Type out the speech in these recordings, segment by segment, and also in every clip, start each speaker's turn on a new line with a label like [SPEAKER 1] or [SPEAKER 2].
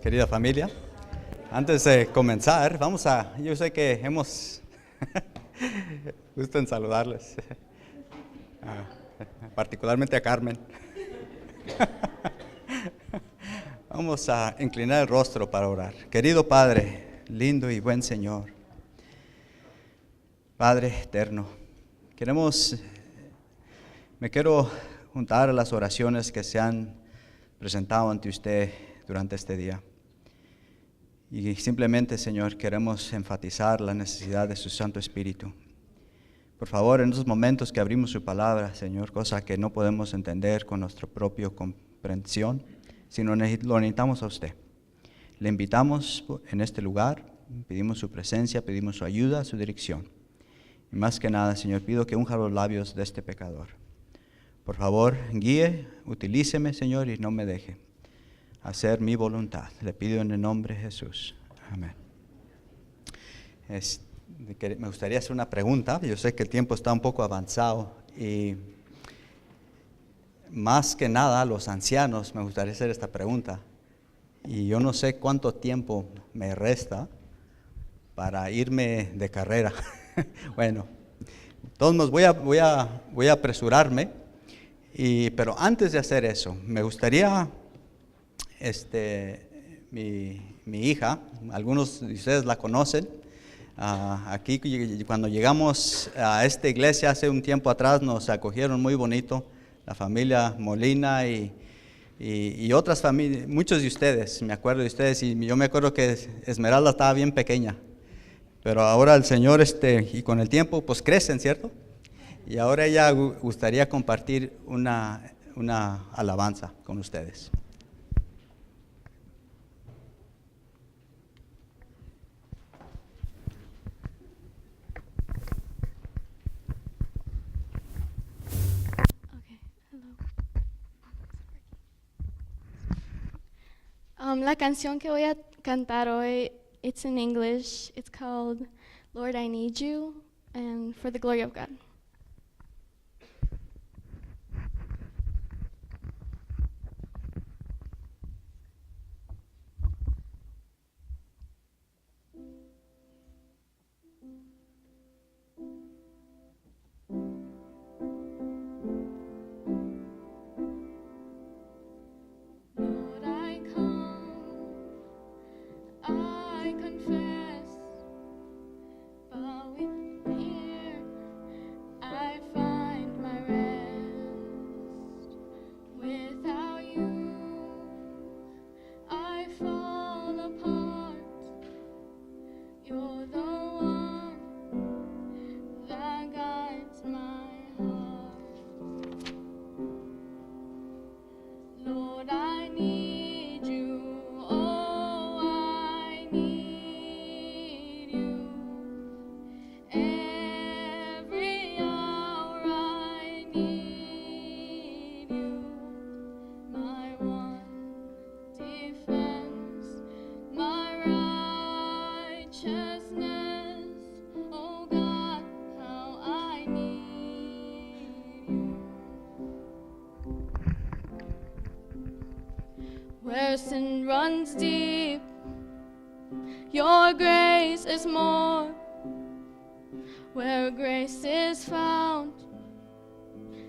[SPEAKER 1] querida familia. Antes de comenzar, yo sé que gusto en saludarles, particularmente a Carmen. Vamos a inclinar el rostro para orar. Querido Padre, lindo y buen Señor, Padre eterno, me quiero juntar a las oraciones que se han presentado ante usted durante este día. Y simplemente, Señor, queremos enfatizar la necesidad de su Santo Espíritu. Por favor, en esos momentos que abrimos su palabra, Señor, cosa que no podemos entender con nuestra propia comprensión, sino lo necesitamos a usted. Le invitamos en este lugar, pedimos su presencia, pedimos su ayuda, su dirección. Y más que nada, Señor, pido que unja los labios de este pecador. Por favor, guíe, utilíceme, Señor, y no me deje hacer mi voluntad. Le pido en el nombre de Jesús. Amén. Me gustaría hacer una pregunta. Yo sé que el tiempo está un poco avanzado y más que nada a los ancianos me gustaría hacer esta pregunta. Y yo no sé cuánto tiempo me resta para irme de carrera. Bueno, todos modos voy a apresurarme. Pero antes de hacer eso, me gustaría mi hija, algunos de ustedes la conocen. Aquí cuando llegamos a esta iglesia hace un tiempo atrás nos acogieron muy bonito, la familia Molina y otras familias, muchos de ustedes, me acuerdo de ustedes, y yo me acuerdo que Esmeralda estaba bien pequeña, pero ahora el Señor y con el tiempo pues crecen, ¿cierto? Y ahora ella gustaría compartir una alabanza con ustedes.
[SPEAKER 2] La canción que voy a cantar hoy, it's in English. It's called Lord, I Need You, and for the glory of God. Where sin runs deep, your grace is more. Where grace is found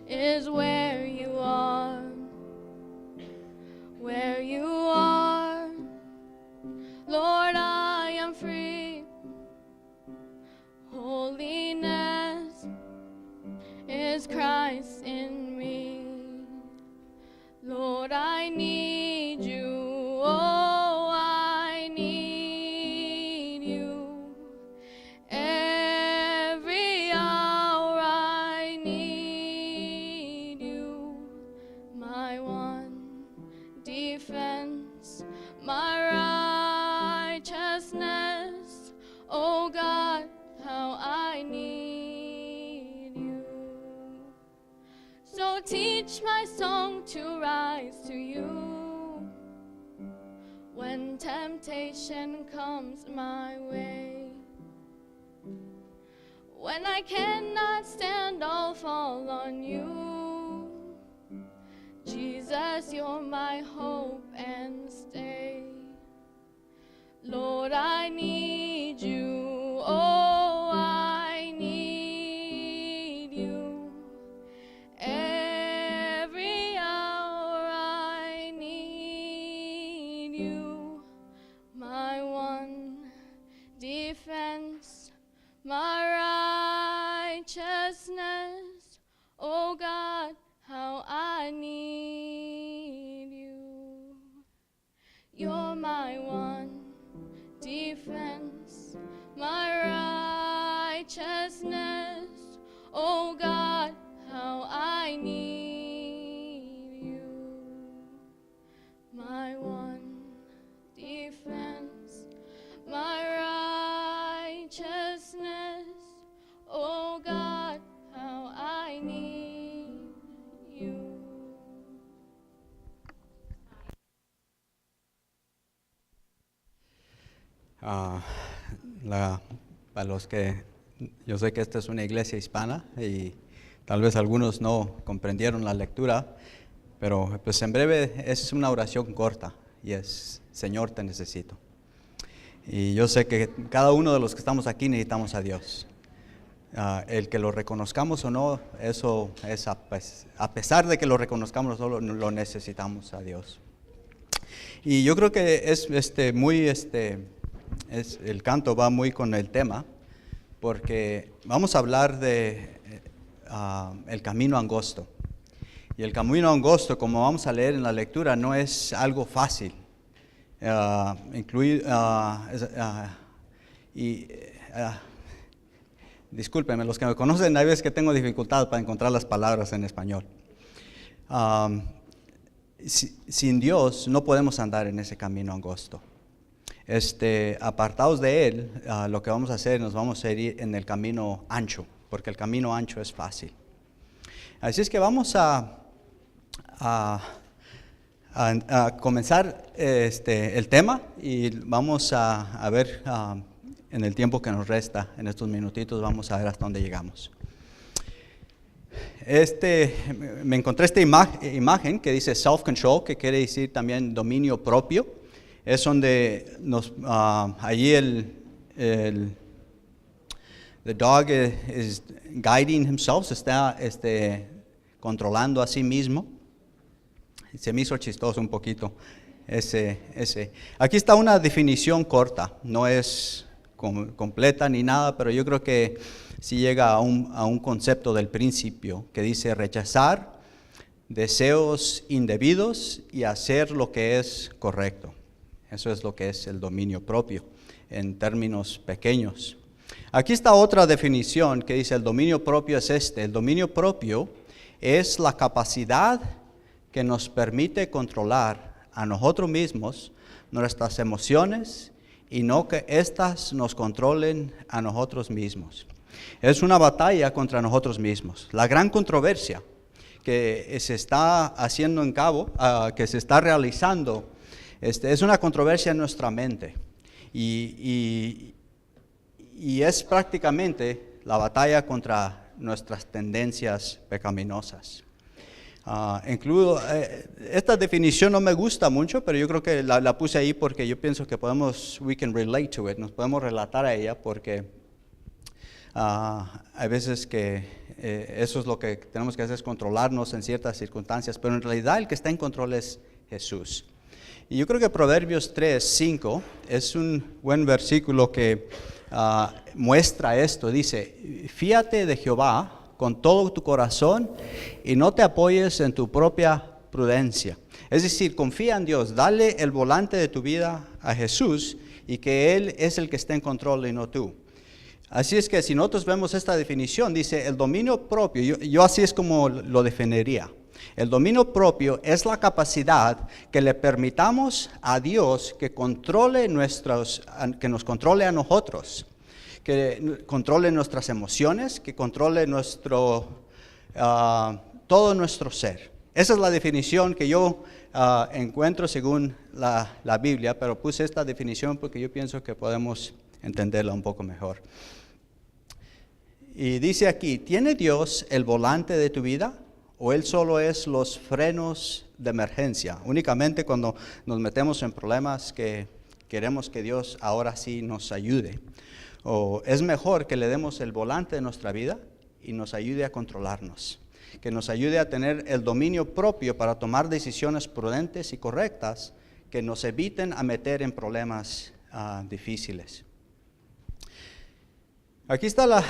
[SPEAKER 2] is where you are. Where you are, Lord, I am free. Holiness is Christ in me. Lord, I need you. Oh, I need you. Every hour I need you. My one defense, my righteousness. Oh God, how I need you. So teach my song to rise to you. When temptation comes my way, when I cannot stand, I'll fall on you. Jesus, you're my hope and stay. I need you. Oh, I need you. Every hour I need you. My one defense, my righteousness. Oh God, how I need you. You're my one defense, my righteousness. Oh God, how I need you. My one defense, my righteousness. Oh God, how I need you.
[SPEAKER 1] Para los que, yo sé que esta es una iglesia hispana y tal vez algunos no comprendieron la lectura, pero pues en breve es una oración corta y es: Señor, te necesito. Y yo sé que cada uno de los que estamos aquí necesitamos a Dios. El que lo reconozcamos o no, eso es a pesar de que lo reconozcamos, solo lo necesitamos a Dios. Y yo creo que es el canto va muy con el tema, porque vamos a hablar de el camino angosto. Y el camino angosto, como vamos a leer en la lectura, no es algo fácil. Discúlpenme, los que me conocen, hay veces que tengo dificultad para encontrar las palabras en español. Sin Dios no podemos andar en ese camino angosto. Apartados de Él, lo que vamos a hacer, nos vamos a ir en el camino ancho, porque el camino ancho es fácil. Así es que vamos a comenzar el tema y vamos a ver en el tiempo que nos resta, en estos minutitos, vamos a ver hasta dónde llegamos. Me encontré esta imagen que dice self-control, que quiere decir también dominio propio. Es donde allí the dog is guiding himself, se está controlando a sí mismo. Se me hizo chistoso un poquito ese. Aquí está una definición corta, no es completa ni nada, pero yo creo que sí llega a un concepto del principio que dice: rechazar deseos indebidos y hacer lo que es correcto. Eso es lo que es el dominio propio en términos pequeños. Aquí está otra definición que dice: el dominio propio es el dominio propio es la capacidad que nos permite controlar a nosotros mismos, nuestras emociones, y no que éstas nos controlen a nosotros mismos. Es una batalla contra nosotros mismos. La gran controversia que se está haciendo en cabo, que se está realizando, es una controversia en nuestra mente. Y es prácticamente la batalla contra nuestras tendencias pecaminosas. Esta definición no me gusta mucho, pero yo creo que la puse ahí porque yo pienso que we can relate to it, nos podemos relatar a ella, porque hay veces que eso es lo que tenemos que hacer, es controlarnos en ciertas circunstancias, pero en realidad el que está en control es Jesús. Y yo creo que Proverbios 3:5 es un buen versículo que muestra esto. Dice: fíate de Jehová con todo tu corazón y no te apoyes en tu propia prudencia. Es decir, confía en Dios, dale el volante de tu vida a Jesús y que Él es el que está en control y no tú. Así es que si nosotros vemos esta definición, dice el dominio propio, yo así es como lo definiría. El dominio propio es la capacidad que le permitamos a Dios que que nos controle a nosotros, que controle nuestras emociones, que controle todo nuestro ser. Esa es la definición que yo encuentro según la Biblia, pero puse esta definición porque yo pienso que podemos entenderla un poco mejor. Y dice aquí: ¿tiene Dios el volante de tu vida o Él solo es los frenos de emergencia? Únicamente cuando nos metemos en problemas que queremos que Dios ahora sí nos ayude. O es mejor que le demos el volante de nuestra vida y nos ayude a controlarnos, que nos ayude a tener el dominio propio para tomar decisiones prudentes y correctas que nos eviten a meter en problemas difíciles. Aquí está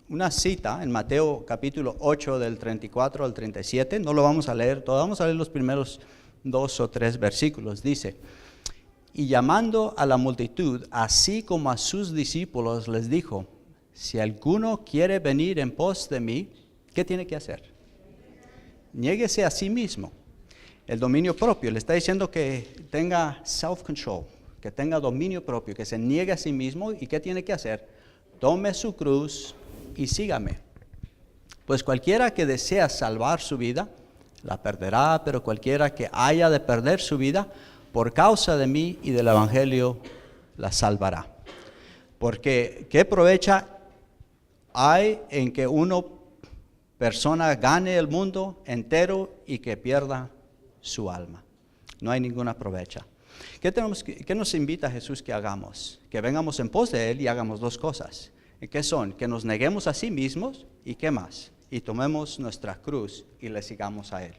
[SPEAKER 1] una cita en Mateo capítulo 8 del 34 al 37. No lo vamos a leer todo, vamos a leer los primeros 2 o 3 versículos. Dice: y llamando a la multitud, así como a sus discípulos, les dijo: si alguno quiere venir en pos de mí, ¿qué tiene que hacer? Niéguese a sí mismo. El dominio propio, le está diciendo que tenga self-control, que tenga dominio propio, que se niegue a sí mismo. ¿Y qué tiene que hacer? Tome su cruz y sígame. Pues cualquiera que desea salvar su vida, la perderá, pero cualquiera que haya de perder su vida, por causa de mí y del evangelio, la salvará. Porque ¿qué provecha hay en que una persona gane el mundo entero y que pierda su alma? No hay ninguna provecha. ¿Qué nos invita Jesús que hagamos? Que vengamos en pos de Él y hagamos 2 cosas. ¿Qué son? Que nos neguemos a sí mismos y ¿qué más? Y tomemos nuestra cruz y le sigamos a Él.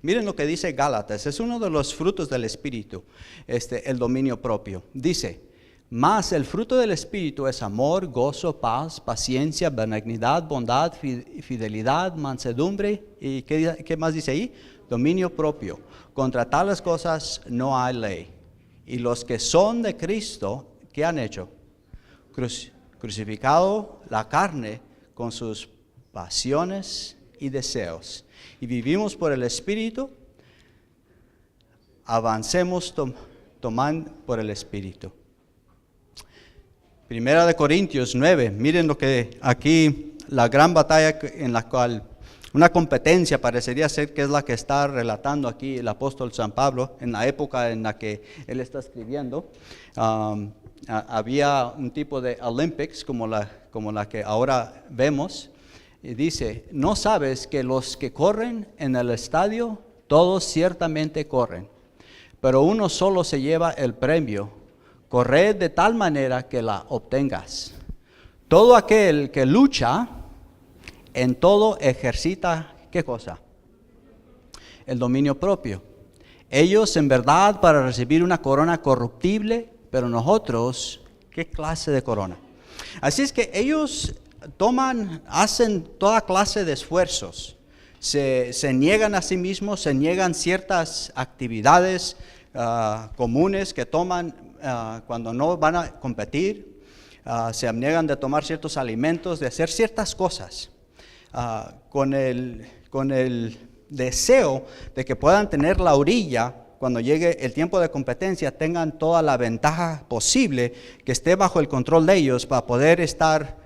[SPEAKER 1] Miren lo que dice Gálatas, es uno de los frutos del Espíritu, el dominio propio. Dice: mas el fruto del Espíritu es amor, gozo, paz, paciencia, benignidad, bondad, fidelidad, mansedumbre. ¿Y qué más dice ahí? Dominio propio. Contra tales cosas no hay ley. Y los que son de Cristo, ¿qué han hecho? Crucificado la carne con sus pasiones y deseos. Y vivimos por el Espíritu, avancemos tomando por el Espíritu. Primera de Corintios 9, miren lo que aquí, la gran batalla en la cual, una competencia parecería ser que es la que está relatando aquí el apóstol San Pablo, en la época en la que él está escribiendo. Había un tipo de Olympics como la que ahora vemos. Y dice: ¿no sabes que los que corren en el estadio, todos ciertamente corren, pero uno solo se lleva el premio? Corred de tal manera que la obtengas. Todo aquel que lucha, en todo ejercita, ¿qué cosa? El dominio propio. Ellos en verdad para recibir una corona corruptible, pero nosotros, ¿qué clase de corona? Así es que ellos hacen toda clase de esfuerzos, se niegan a sí mismos, se niegan ciertas actividades comunes que toman cuando no van a competir, se niegan de tomar ciertos alimentos, de hacer ciertas cosas, con el deseo de que puedan tener la orilla. Cuando llegue el tiempo de competencia, tengan toda la ventaja posible, que esté bajo el control de ellos para poder estar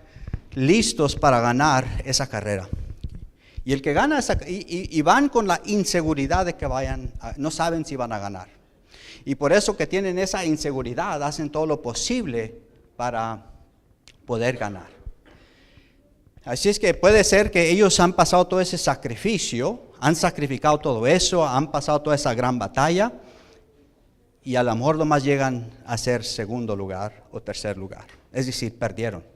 [SPEAKER 1] listos para ganar esa carrera. Y el que gana y van con la inseguridad de que no saben si van a ganar. Y por eso que tienen esa inseguridad, hacen todo lo posible para poder ganar. Así es que puede ser que ellos han pasado todo ese sacrificio, han sacrificado todo eso, han pasado toda esa gran batalla, y a lo mejor nomás llegan a ser segundo lugar o tercer lugar. Es decir, perdieron.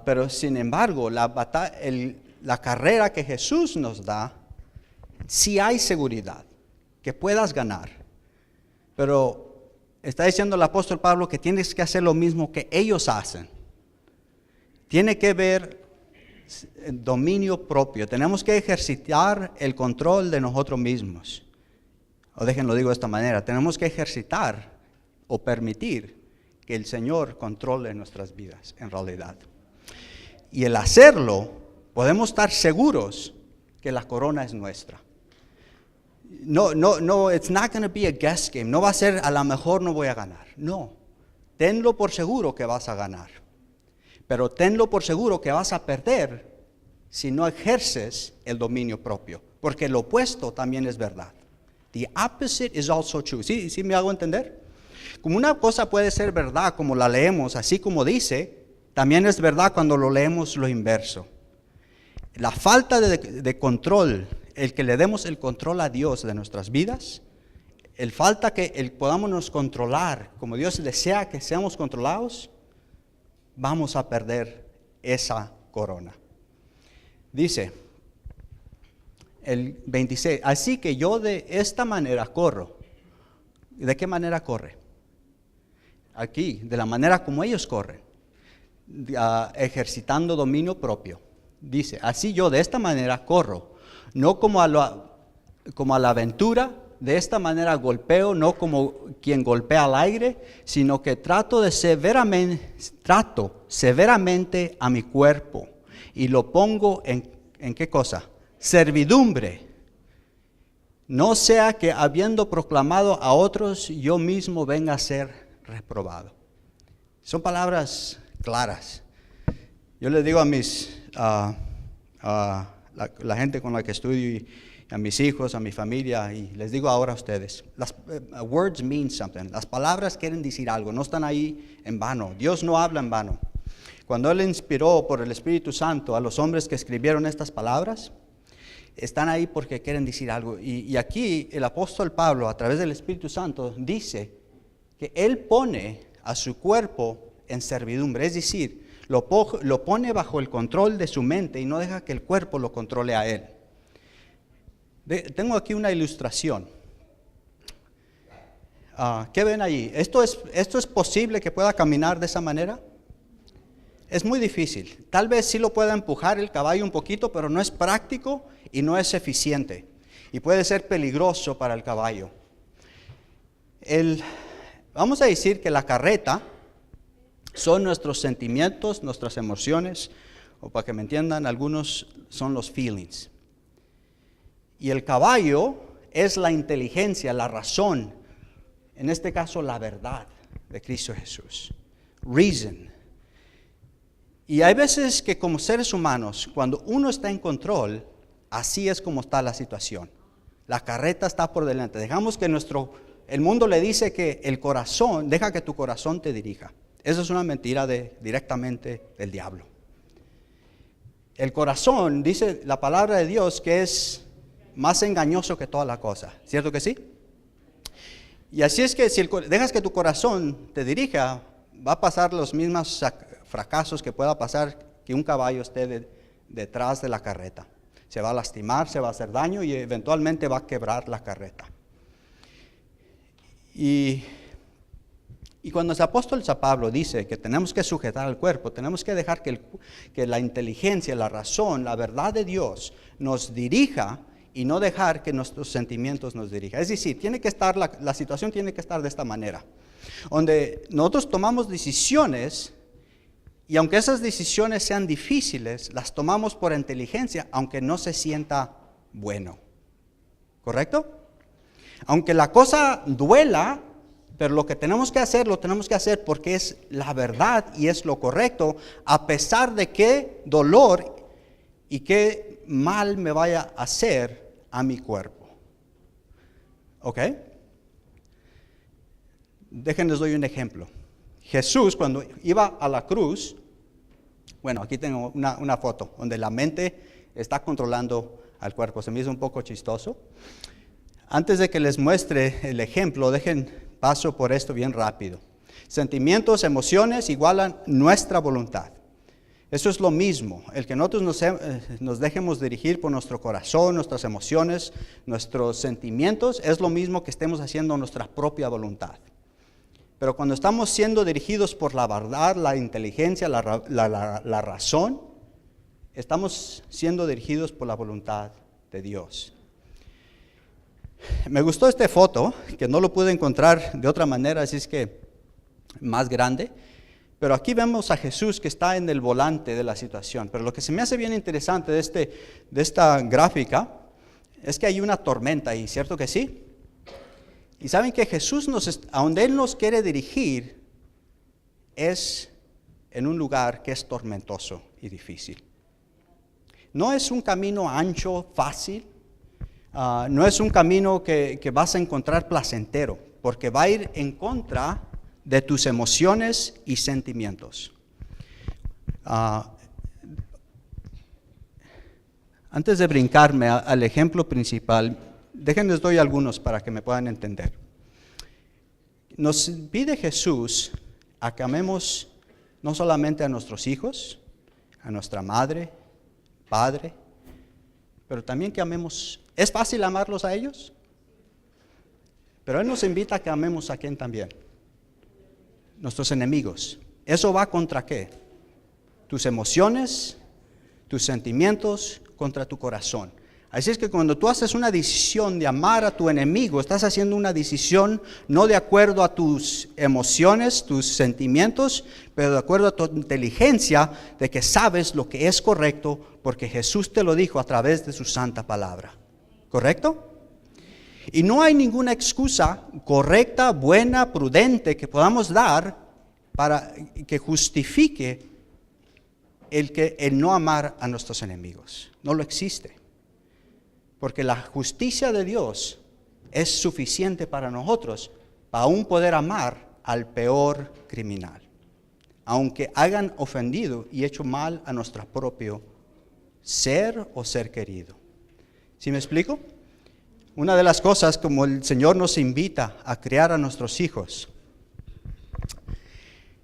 [SPEAKER 1] Pero sin embargo, la carrera que Jesús nos da, sí hay seguridad, que puedas ganar. Pero está diciendo el apóstol Pablo que tienes que hacer lo mismo que ellos hacen. Tiene que ver el dominio propio. Tenemos que ejercitar el control de nosotros mismos. O déjenlo digo de esta manera, tenemos que ejercitar o permitir que el Señor controle nuestras vidas en realidad. Y el hacerlo, podemos estar seguros que la corona es nuestra. No, it's not going to be a guess game. No va a ser, a lo mejor no voy a ganar. No, tenlo por seguro que vas a ganar. Pero tenlo por seguro que vas a perder si no ejerces el dominio propio. Porque lo opuesto también es verdad. The opposite is also true. ¿Sí me hago entender? Como una cosa puede ser verdad como la leemos, así como dice, también es verdad cuando lo leemos lo inverso. La falta de control, el que le demos el control a Dios de nuestras vidas, el falta que podamos controlar, como Dios desea que seamos controlados, vamos a perder esa corona. Dice el 26, así que yo de esta manera corro. ¿De qué manera corre? Aquí, de la manera como ellos corren, ejercitando dominio propio. Dice, así yo de esta manera corro, no como a la aventura, de esta manera golpeo, no como quien golpea al aire, sino que trato severamente a mi cuerpo y lo pongo ¿en qué cosa? Servidumbre. No sea que habiendo proclamado a otros, yo mismo venga a ser reprobado. Son palabras claras. Yo les digo a la gente con la que estudio y a mis hijos, a mi familia, y les digo ahora a ustedes, words mean something. Las palabras quieren decir algo, no están ahí en vano. Dios no habla en vano. Cuando Él inspiró por el Espíritu Santo a los hombres que escribieron estas palabras, están ahí porque quieren decir algo. Y aquí el apóstol Pablo, a través del Espíritu Santo, dice que Él pone a su cuerpo en servidumbre, es decir, lo pone bajo el control de su mente y no deja que el cuerpo lo controle a Él. Tengo aquí una ilustración. ¿Qué ven allí? ¿Esto es posible que pueda caminar de esa manera? Es muy difícil. Tal vez sí lo pueda empujar el caballo un poquito, pero no es práctico y no es eficiente. Y puede ser peligroso para el caballo. Vamos a decir que la carreta son nuestros sentimientos, nuestras emociones, o para que me entiendan, algunos son los feelings. Y el caballo es la inteligencia, la razón, en este caso la verdad de Cristo Jesús. Reason. Y hay veces que como seres humanos, cuando uno está en control, así es como está la situación. La carreta está por delante. Dejamos que el mundo le dice que el corazón, deja que tu corazón te dirija. Eso es una mentira directamente del diablo. El corazón, dice la palabra de Dios, que es más engañoso que toda la cosa, ¿cierto que sí? Y así es que si dejas que tu corazón te dirija, va a pasar los mismos fracasos que pueda pasar que un caballo esté detrás de la carreta. Se va a lastimar, se va a hacer daño y eventualmente va a quebrar la carreta. Y cuando el apóstol San Pablo dice que tenemos que sujetar al cuerpo, tenemos que dejar que la inteligencia, la razón, la verdad de Dios nos dirija y no dejar que nuestros sentimientos nos dirijan. Es decir, la situación tiene que estar de esta manera, donde nosotros tomamos decisiones y aunque esas decisiones sean difíciles, las tomamos por inteligencia, aunque no se sienta bueno. ¿Correcto? Aunque la cosa duela, pero lo que tenemos que hacer, lo tenemos que hacer porque es la verdad y es lo correcto, a pesar de qué dolor y qué mal me vaya a hacer a mi cuerpo. ¿Ok? Déjenles doy un ejemplo. Jesús, cuando iba a la cruz, bueno, aquí tengo una foto donde la mente está controlando al cuerpo. Se me hizo un poco chistoso. Antes de que les muestre el ejemplo, paso por esto bien rápido. Sentimientos, emociones igualan nuestra voluntad. Eso es lo mismo, el que nosotros nos dejemos dirigir por nuestro corazón, nuestras emociones, nuestros sentimientos, es lo mismo que estemos haciendo nuestra propia voluntad. Pero cuando estamos siendo dirigidos por la verdad, la inteligencia, la razón, estamos siendo dirigidos por la voluntad de Dios. Me gustó esta foto, que no lo pude encontrar de otra manera, así es que más grande. Pero aquí vemos a Jesús que está en el volante de la situación. Pero lo que se me hace bien interesante de esta gráfica es que hay una tormenta ahí, ¿cierto que sí? Y saben que Jesús, a donde Él nos quiere dirigir, es en un lugar que es tormentoso y difícil. No es un camino ancho, fácil. No es un camino que vas a encontrar placentero, porque va a ir en contra de tus emociones y sentimientos. Antes de brincarme al ejemplo principal, déjenles doy algunos para que me puedan entender. nos pide Jesús a que amemos no solamente a nuestros hijos, a nuestra madre, padre, pero también que amemos. ¿Es fácil amarlos a ellos? Pero Él nos invita a que amemos a quién también. Nuestros enemigos. ¿Eso va contra qué? Tus emociones, tus sentimientos, contra tu corazón. Así es que cuando tú haces una decisión de amar a tu enemigo, estás haciendo una decisión no de acuerdo a tus emociones, tus sentimientos, pero de acuerdo a tu inteligencia de que sabes lo que es correcto porque Jesús te lo dijo a través de su santa palabra. ¿Correcto? Y no hay ninguna excusa correcta, buena, prudente que podamos dar para que justifique el no amar a nuestros enemigos. No lo existe. Porque la justicia de Dios es suficiente para nosotros, para aún poder amar al peor criminal, aunque hayan ofendido y hecho mal a nuestro propio ser o ser querido. ¿Sí me explico? Una de las cosas como el Señor nos invita a criar a nuestros hijos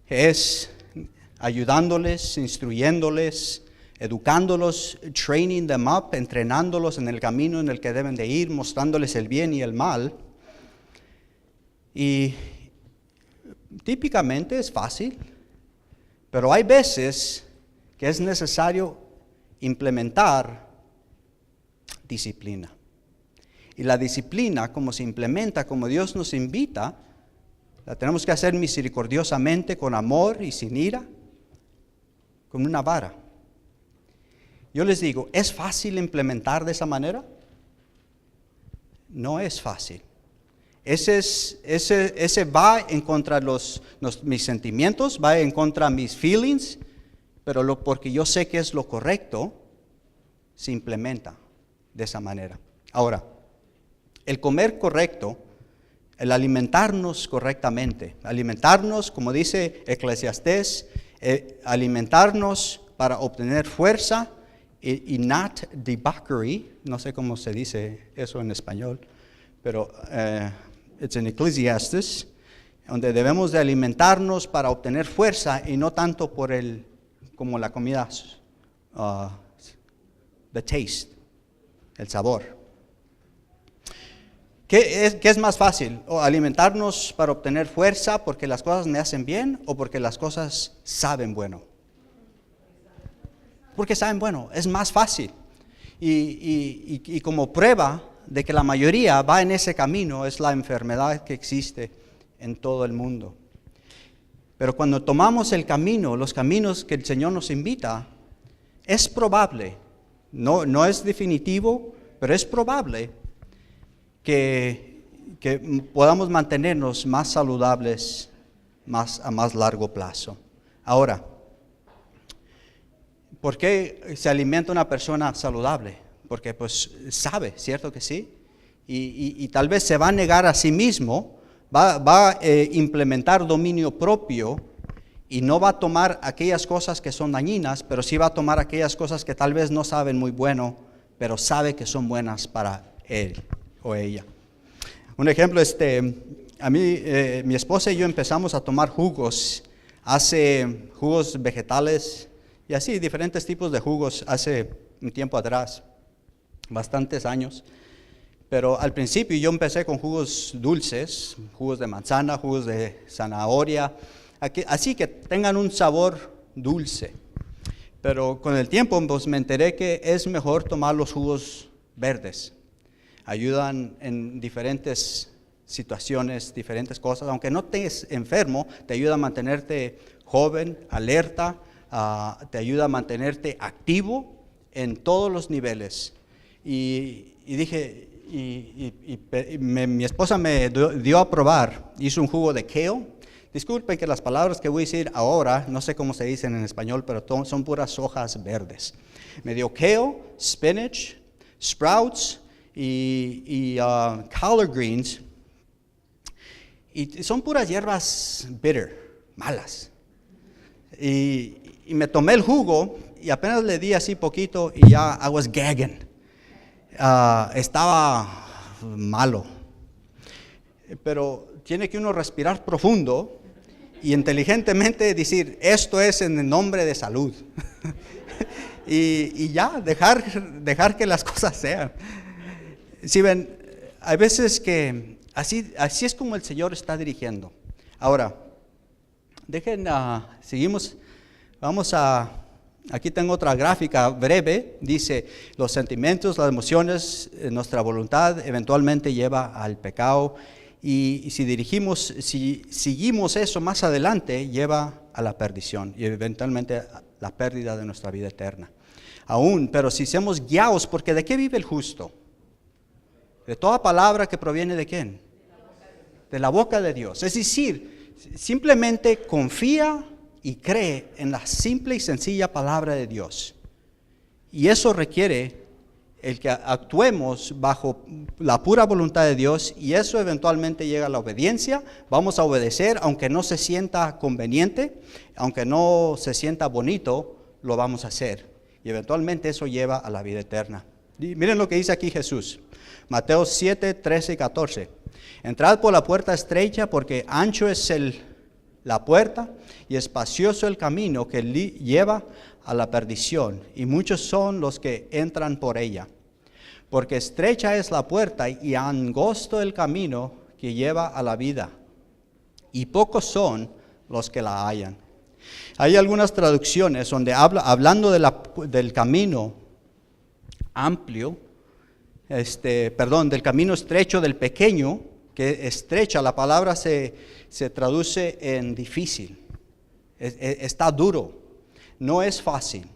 [SPEAKER 1] es ayudándoles, instruyéndoles, educándolos, training them up, entrenándolos en el camino en el que deben de ir, mostrándoles el bien y el mal. Y típicamente es fácil, pero hay veces que es necesario implementar disciplina. Y la disciplina, como se implementa, como Dios nos invita, la tenemos que hacer misericordiosamente, con amor y sin ira, con una vara. Yo les digo, ¿es fácil implementar de esa manera? No es fácil. Ese va en contra de mis sentimientos, va en contra de mis feelings, pero porque yo sé que es lo correcto, se implementa de esa manera. Ahora, el comer correcto, el alimentarnos correctamente, alimentarnos, como dice Eclesiastés, alimentarnos para obtener fuerza, y not debauchery, no sé cómo se dice eso en español, pero it's in Ecclesiastes, donde debemos de alimentarnos para obtener fuerza y no tanto como la comida, the taste, el sabor. ¿Qué es más fácil? ¿O alimentarnos para obtener fuerza porque las cosas me hacen bien o porque las cosas saben bueno? Porque saben bueno, es más fácil. Y como prueba de que la mayoría va en ese camino es la enfermedad que existe en todo el mundo. Pero cuando tomamos los caminos que el Señor nos invita, es probable, no es definitivo, pero es probable que podamos mantenernos más saludables a más largo plazo. Ahora, ¿por qué se alimenta una persona saludable? Porque pues sabe, ¿cierto que sí? Y tal vez se va a negar a sí mismo, va a implementar dominio propio y no va a tomar aquellas cosas que son dañinas, pero sí va a tomar aquellas cosas que tal vez no saben muy bueno, pero sabe que son buenas para él o ella. Un ejemplo, a mí, mi esposa y yo empezamos a tomar jugos vegetales, y así, diferentes tipos de jugos hace un tiempo atrás, bastantes años. Pero al principio yo empecé con jugos dulces, jugos de manzana, jugos de zanahoria, así que tengan un sabor dulce. Pero con el tiempo pues, me enteré que es mejor tomar los jugos verdes. Ayudan en diferentes situaciones, diferentes cosas. Aunque no estés enfermo, te ayuda a mantenerte joven, alerta, te ayuda a mantenerte activo en todos los niveles. Y dije, mi esposa me dio a probar, hizo un jugo de kale. Disculpen que las palabras que voy a decir ahora, no sé cómo se dicen en español, pero son puras hojas verdes. Me dio kale, spinach, sprouts y collard greens. Y son puras hierbas bitter, malas. Y me tomé el jugo y apenas le di así poquito y ya I was gagging. Estaba malo. pero tiene que uno respirar profundo y inteligentemente decir, esto es en el nombre de salud. y ya, dejar que las cosas sean. Si ven, hay veces que así es como el Señor está dirigiendo. Ahora, seguimos, aquí tengo otra gráfica breve, dice, los sentimientos, las emociones, nuestra voluntad eventualmente lleva al pecado. Y si seguimos eso más adelante, lleva a la perdición y eventualmente a la pérdida de nuestra vida eterna. Pero si somos guiados, porque ¿de qué vive el justo? De toda palabra que proviene ¿de quién? De la boca de Dios. Es decir, simplemente confía y cree en la simple y sencilla palabra de Dios. Y eso requiere el que actuemos bajo la pura voluntad de Dios, y eso eventualmente llega a la obediencia. Vamos a obedecer, aunque no se sienta conveniente, aunque no se sienta bonito, lo vamos a hacer. Y eventualmente eso lleva a la vida eterna. Y miren lo que dice aquí Jesús. Mateo 7, 13 y 14. Entrad por la puerta estrecha, porque ancho es la puerta y espacioso el camino que lleva a la perdición, y muchos son los que entran por ella. Porque estrecha es la puerta y angosto el camino que lleva a la vida, y pocos son los que la hallan. Hay algunas traducciones donde hablando del camino amplio, del camino estrecho del pequeño, que estrecha, la palabra se traduce en difícil, está duro, no es fácil.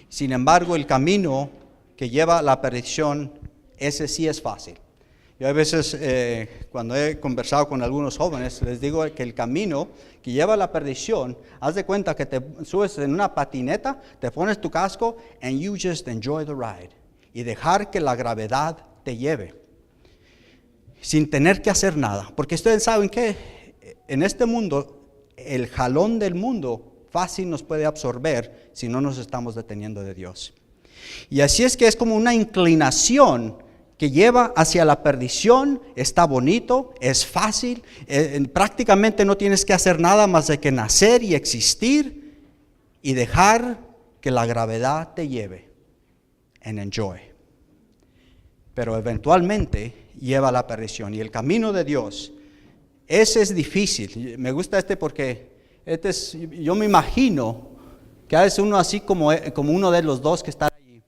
[SPEAKER 1] Sin embargo, el camino que lleva a la perdición, ese sí es fácil. Yo a veces, cuando he conversado con algunos jóvenes, les digo que el camino que lleva a la perdición, haz de cuenta que te subes en una patineta, te pones tu casco, and you just enjoy the ride. Y dejar que la gravedad te lleve, sin tener que hacer nada. Porque ustedes saben que en este mundo, el jalón del mundo fácil nos puede absorber si no nos estamos deteniendo de Dios. Y así es que es como una inclinación que lleva hacia la perdición. Está bonito, es fácil, prácticamente no tienes que hacer nada más de que nacer y existir y dejar que la gravedad te lleve and enjoy. Pero eventualmente lleva a la perdición, y el camino de Dios, ese es difícil. Me gusta porque yo me imagino que es uno así como uno de los dos que está allí.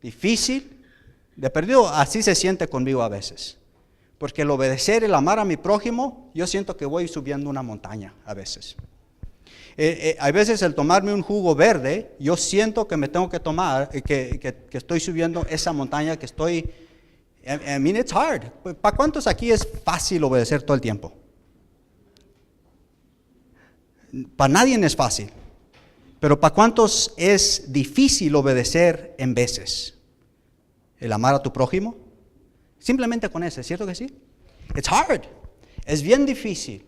[SPEAKER 1] Difícil, de perdido, así se siente conmigo a veces. Porque el obedecer, el amar a mi prójimo, yo siento que voy subiendo una montaña a veces. A veces el tomarme un jugo verde, yo siento que me tengo que tomar, que estoy subiendo esa montaña que estoy. I mean, it's hard. ¿Para cuántos aquí es fácil obedecer todo el tiempo? Para nadie es fácil. Pero ¿para cuántos es difícil obedecer en veces? El amar a tu prójimo. Simplemente con ese, ¿cierto que sí? It's hard. Es bien difícil.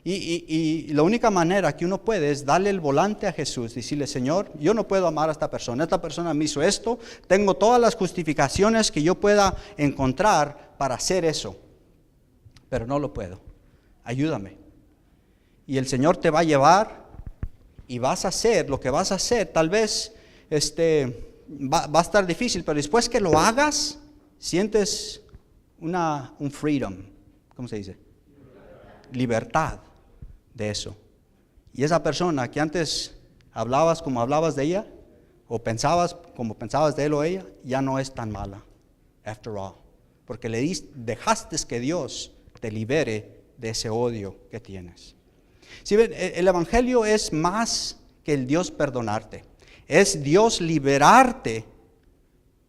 [SPEAKER 1] Y la única manera que uno puede es darle el volante a Jesús, decirle: Señor, yo no puedo amar a esta persona me hizo esto, tengo todas las justificaciones que yo pueda encontrar para hacer eso, pero no lo puedo, ayúdame. Y el Señor te va a llevar y vas a hacer lo que vas a hacer. Tal vez va a estar difícil, pero después que lo hagas, sientes un freedom, ¿cómo se dice? Libertad de eso. Y esa persona que antes hablabas como hablabas de ella, o pensabas como pensabas de él o ella, ya no es tan mala, after all, porque dejaste que Dios te libere de ese odio que tienes. Si ven, el evangelio es más que el Dios perdonarte, es Dios liberarte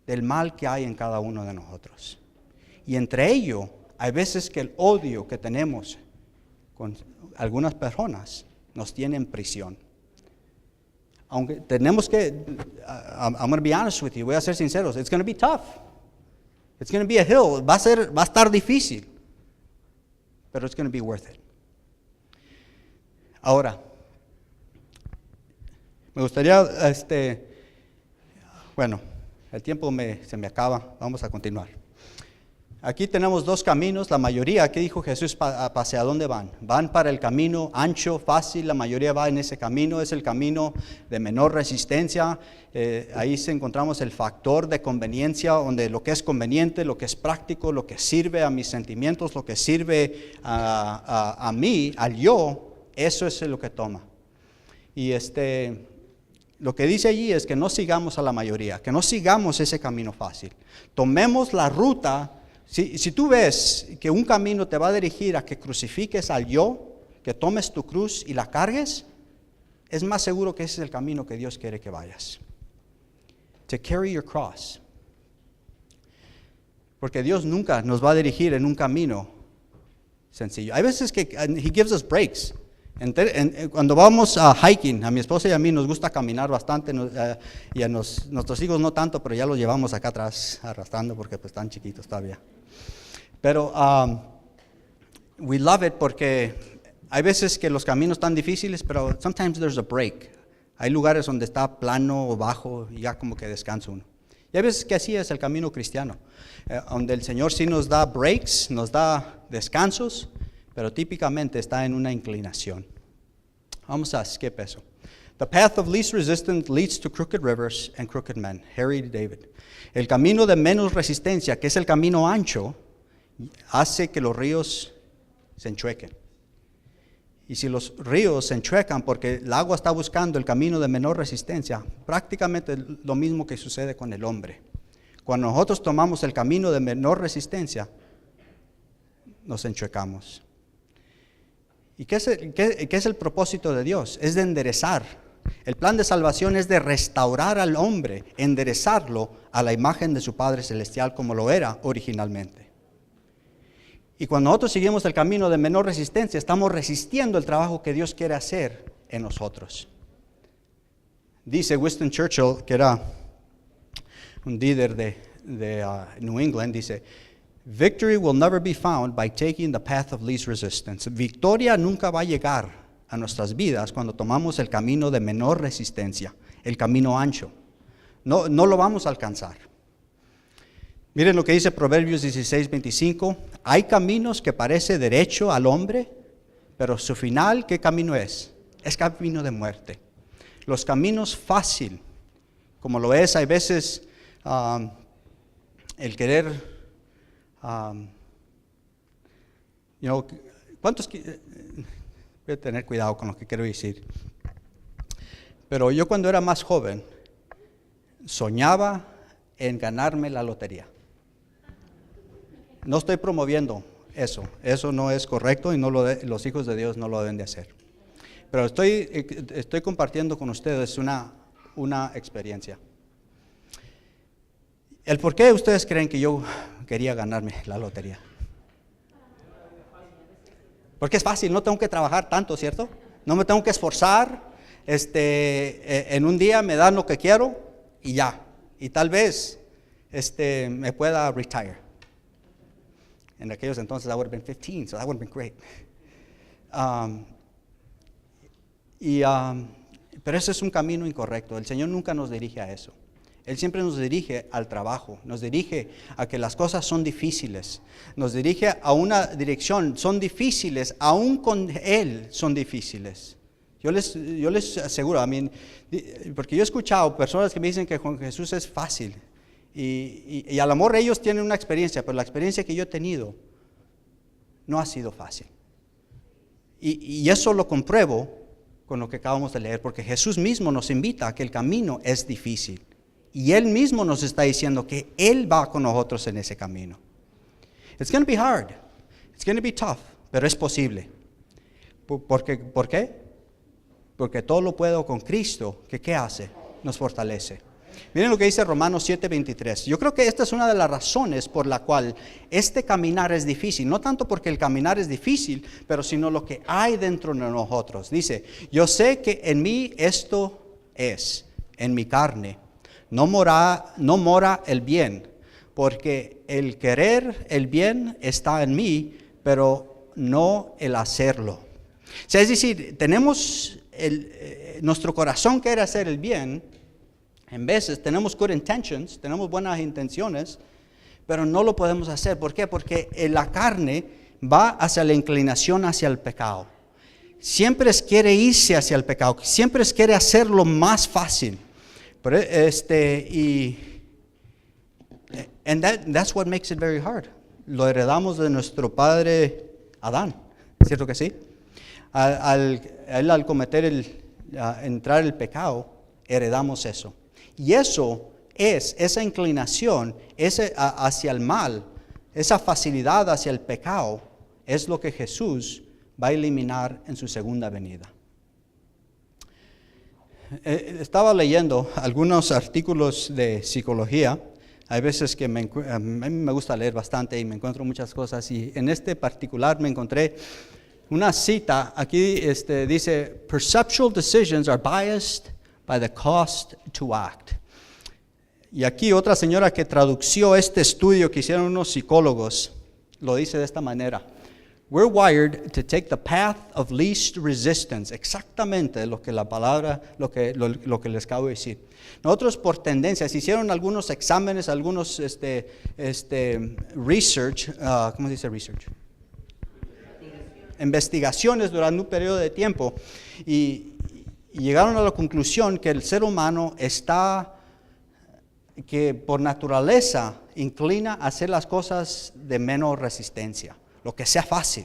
[SPEAKER 1] del mal que hay en cada uno de nosotros. Y entre ello, hay veces que el odio que tenemos con algunas personas nos tiene en prisión. Aunque tenemos que, I'm going to be honest with you, voy a ser sinceros, it's going to be tough. It's going to be a hill, va a estar difícil, pero it's going to be worth it. Ahora, me gustaría, bueno, el tiempo se me acaba, vamos a continuar. Aquí tenemos dos caminos, la mayoría, ¿qué dijo Jesús? ¿Hacia dónde van? Van para el camino ancho, fácil, la mayoría va en ese camino, es el camino de menor resistencia. Ahí encontramos el factor de conveniencia, donde lo que es conveniente, lo que es práctico, lo que sirve a mis sentimientos, lo que sirve a mí, al yo, eso es lo que toma. Y lo que dice allí es que no sigamos a la mayoría, que no sigamos ese camino fácil. Tomemos la ruta. Si tú ves que un camino te va a dirigir a que crucifiques al yo, que tomes tu cruz y la cargues, es más seguro que ese es el camino que Dios quiere que vayas. To carry your cross. Porque Dios nunca nos va a dirigir en un camino sencillo. Hay veces que He gives us breaks. Cuando vamos a hiking, a mi esposa y a mí nos gusta caminar bastante, y a nuestros hijos no tanto, pero ya los llevamos acá atrás arrastrando porque pues están chiquitos todavía. Pero we love it porque hay veces que los caminos están difíciles, pero sometimes there's a break. Hay lugares donde está plano o bajo y ya como que descansa uno. Y hay veces que así es el camino cristiano, donde el Señor sí nos da breaks, nos da descansos, pero típicamente está en una inclinación. Vamos a skip eso. The path of least resistance leads to crooked rivers and crooked men. Harry David. El camino de menos resistencia, que es el camino ancho, hace que los ríos se enchuequen. Y si los ríos se enchuecan porque el agua está buscando el camino de menor resistencia, prácticamente lo mismo que sucede con el hombre. Cuando nosotros tomamos el camino de menor resistencia, nos enchuecamos. ¿Y qué es el propósito de Dios? Es de enderezar. El plan de salvación es de restaurar al hombre, enderezarlo a la imagen de su Padre Celestial como lo era originalmente. Y cuando nosotros seguimos el camino de menor resistencia, estamos resistiendo el trabajo que Dios quiere hacer en nosotros. Dice Winston Churchill, que era un líder de New England, dice: Victory will never be found by taking the path of least resistance. Victoria nunca va a llegar a nuestras vidas cuando tomamos el camino de menor resistencia, el camino ancho. No lo vamos a alcanzar. Miren lo que dice Proverbios 16:25. Hay caminos que parece derecho al hombre, pero su final, ¿qué camino es? Es camino de muerte. Los caminos fácil, como lo es, hay veces el querer, ¿cuántos? Voy a tener cuidado con lo que quiero decir. Pero yo cuando era más joven, soñaba en ganarme la lotería. No estoy promoviendo eso no es correcto y los hijos de Dios no lo deben de hacer. Pero estoy compartiendo con ustedes una experiencia. ¿El por qué ustedes creen que yo quería ganarme la lotería? Porque es fácil, no tengo que trabajar tanto, ¿cierto? No me tengo que esforzar, en un día me dan lo que quiero y ya. Y tal vez me pueda retire. En aquellos entonces I would have been 15, so that would have been great. Pero ese es un camino incorrecto. El Señor nunca nos dirige a eso. Él siempre nos dirige al trabajo, nos dirige a que las cosas son difíciles, nos dirige a una dirección, son difíciles, aún con Él son difíciles. Yo les aseguro, porque yo he escuchado personas que me dicen que con Jesús es fácil. Y al amor ellos tienen una experiencia, pero la experiencia que yo he tenido no ha sido fácil. Y eso lo compruebo con lo que acabamos de leer, porque Jesús mismo nos invita a que el camino es difícil. Y Él mismo nos está diciendo que Él va con nosotros en ese camino. It's going to be hard, it's going to be tough, pero es posible. ¿Por qué? Porque todo lo puedo con Cristo, que ¿qué hace? Nos fortalece. Miren lo que dice Romanos 7:23. Yo creo que esta es una de las razones por la cual este caminar es difícil. No tanto porque el caminar es difícil, pero sino lo que hay dentro de nosotros. Dice, yo sé que en mí esto es, en mi carne, no mora el bien, porque el querer el bien está en mí, pero no el hacerlo. O sea, es decir, tenemos nuestro corazón quiere hacer el bien. En veces tenemos good intentions, tenemos buenas intenciones,
[SPEAKER 3] pero no lo podemos hacer. ¿Por qué? Porque la carne va hacia la inclinación hacia el pecado. Siempre quiere irse hacia el pecado, siempre quiere hacerlo más fácil. Pero that's what makes it very hard. Lo heredamos de nuestro padre Adán, ¿cierto que sí? Al cometer entrar el pecado, heredamos eso. Y esa inclinación hacia el mal, esa facilidad hacia el pecado, es lo que Jesús va a eliminar en su segunda venida. Estaba leyendo algunos artículos de psicología. Hay veces que a mí me gusta leer bastante y me encuentro muchas cosas, y en este particular me encontré una cita. Aquí dice, perceptual decisions are biased by the cost to act. Y aquí otra señora que tradució este estudio que hicieron unos psicólogos, lo dice de esta manera: we're wired to take the path of least resistance. Exactamente lo que la palabra, lo que les acabo de decir. Nosotros por tendencias hicieron algunos exámenes, algunos research, ¿cómo se dice research? Investigaciones durante un periodo de tiempo, y llegaron a la conclusión que el ser humano que por naturaleza inclina a hacer las cosas de menos resistencia, lo que sea fácil.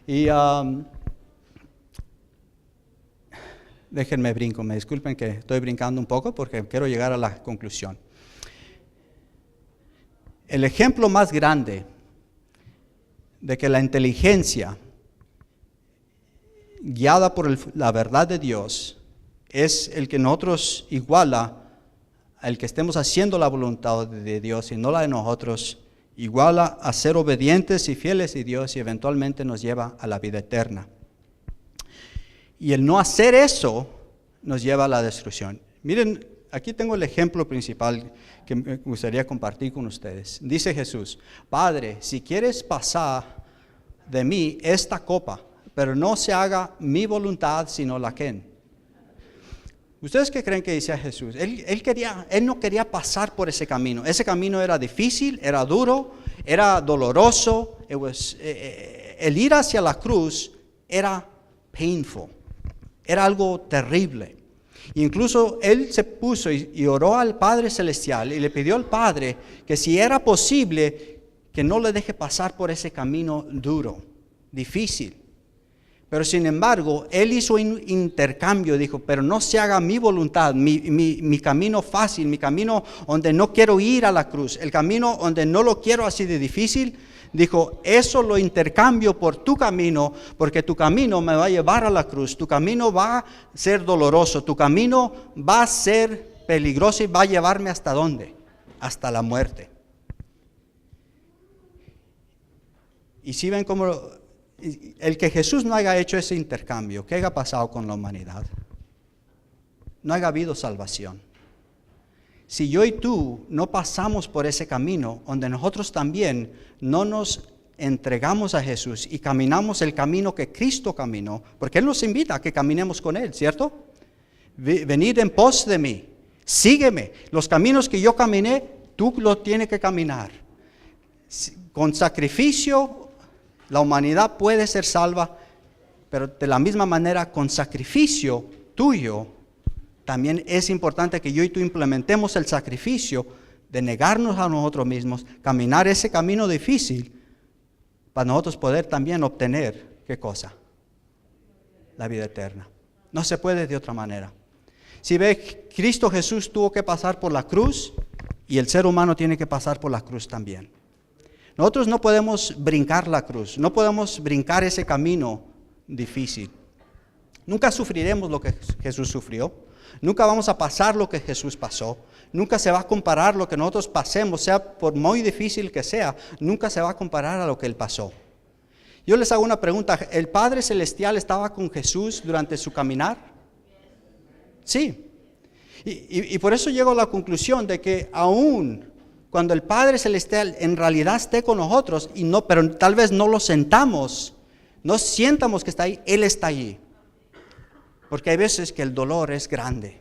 [SPEAKER 3] Y déjenme brinco, me disculpen que estoy brincando un poco porque quiero llegar a la conclusión. El ejemplo más grande de que la inteligencia guiada por la verdad de Dios es el que nosotros iguala al que estemos haciendo la voluntad de Dios y no la de nosotros, iguala a ser obedientes y fieles a Dios, y eventualmente nos lleva a la vida eterna. Y el no hacer eso nos lleva a la destrucción. Miren, aquí tengo el ejemplo principal que me gustaría compartir con ustedes. Dice Jesús: Padre, si quieres pasar de mí esta copa, pero no se haga mi voluntad sino la que. ¿Ustedes qué creen que decía Jesús? Él no quería pasar por ese camino. Ese camino era difícil, era duro, era doloroso. El ir hacia la cruz era painful, era algo terrible. Incluso él se puso y oró al Padre Celestial y le pidió al Padre que si era posible, que no le deje pasar por ese camino duro, difícil. Pero sin embargo, él hizo un intercambio, dijo, pero no se haga mi voluntad, mi camino fácil, mi camino donde no quiero ir a la cruz, el camino donde no lo quiero así de difícil. Dijo, eso lo intercambio por tu camino, porque tu camino me va a llevar a la cruz, tu camino va a ser doloroso, tu camino va a ser peligroso y va a llevarme ¿hasta dónde? Hasta la muerte. Y si ven cómo el que Jesús no haya hecho ese intercambio, ¿qué haya pasado con la humanidad? No haya habido salvación. Si yo y tú no pasamos por ese camino, donde nosotros también no nos entregamos a Jesús y caminamos el camino que Cristo caminó, porque Él nos invita a que caminemos con Él, ¿cierto? Venid en pos de mí, sígueme. Los caminos que yo caminé, tú los tienes que caminar. Con sacrificio, la humanidad puede ser salva, pero de la misma manera, con sacrificio tuyo, también es importante que yo y tú implementemos el sacrificio de negarnos a nosotros mismos, caminar ese camino difícil, para nosotros poder también obtener, ¿qué cosa? La vida eterna. No se puede de otra manera. Si ve, Cristo Jesús tuvo que pasar por la cruz, y el ser humano tiene que pasar por la cruz también. Nosotros no podemos brincar la cruz, no podemos brincar ese camino difícil. Nunca sufriremos lo que Jesús sufrió, nunca vamos a pasar lo que Jesús pasó, nunca se va a comparar lo que nosotros pasemos, sea por muy difícil que sea, nunca se va a comparar a lo que Él pasó. Yo les hago una pregunta, ¿el Padre Celestial estaba con Jesús durante su caminar? Sí, y por eso llego a la conclusión de que aún cuando el Padre Celestial en realidad esté con nosotros, pero tal vez no lo sentamos, no sientamos que está ahí, Él está allí. Porque hay veces que el dolor es grande.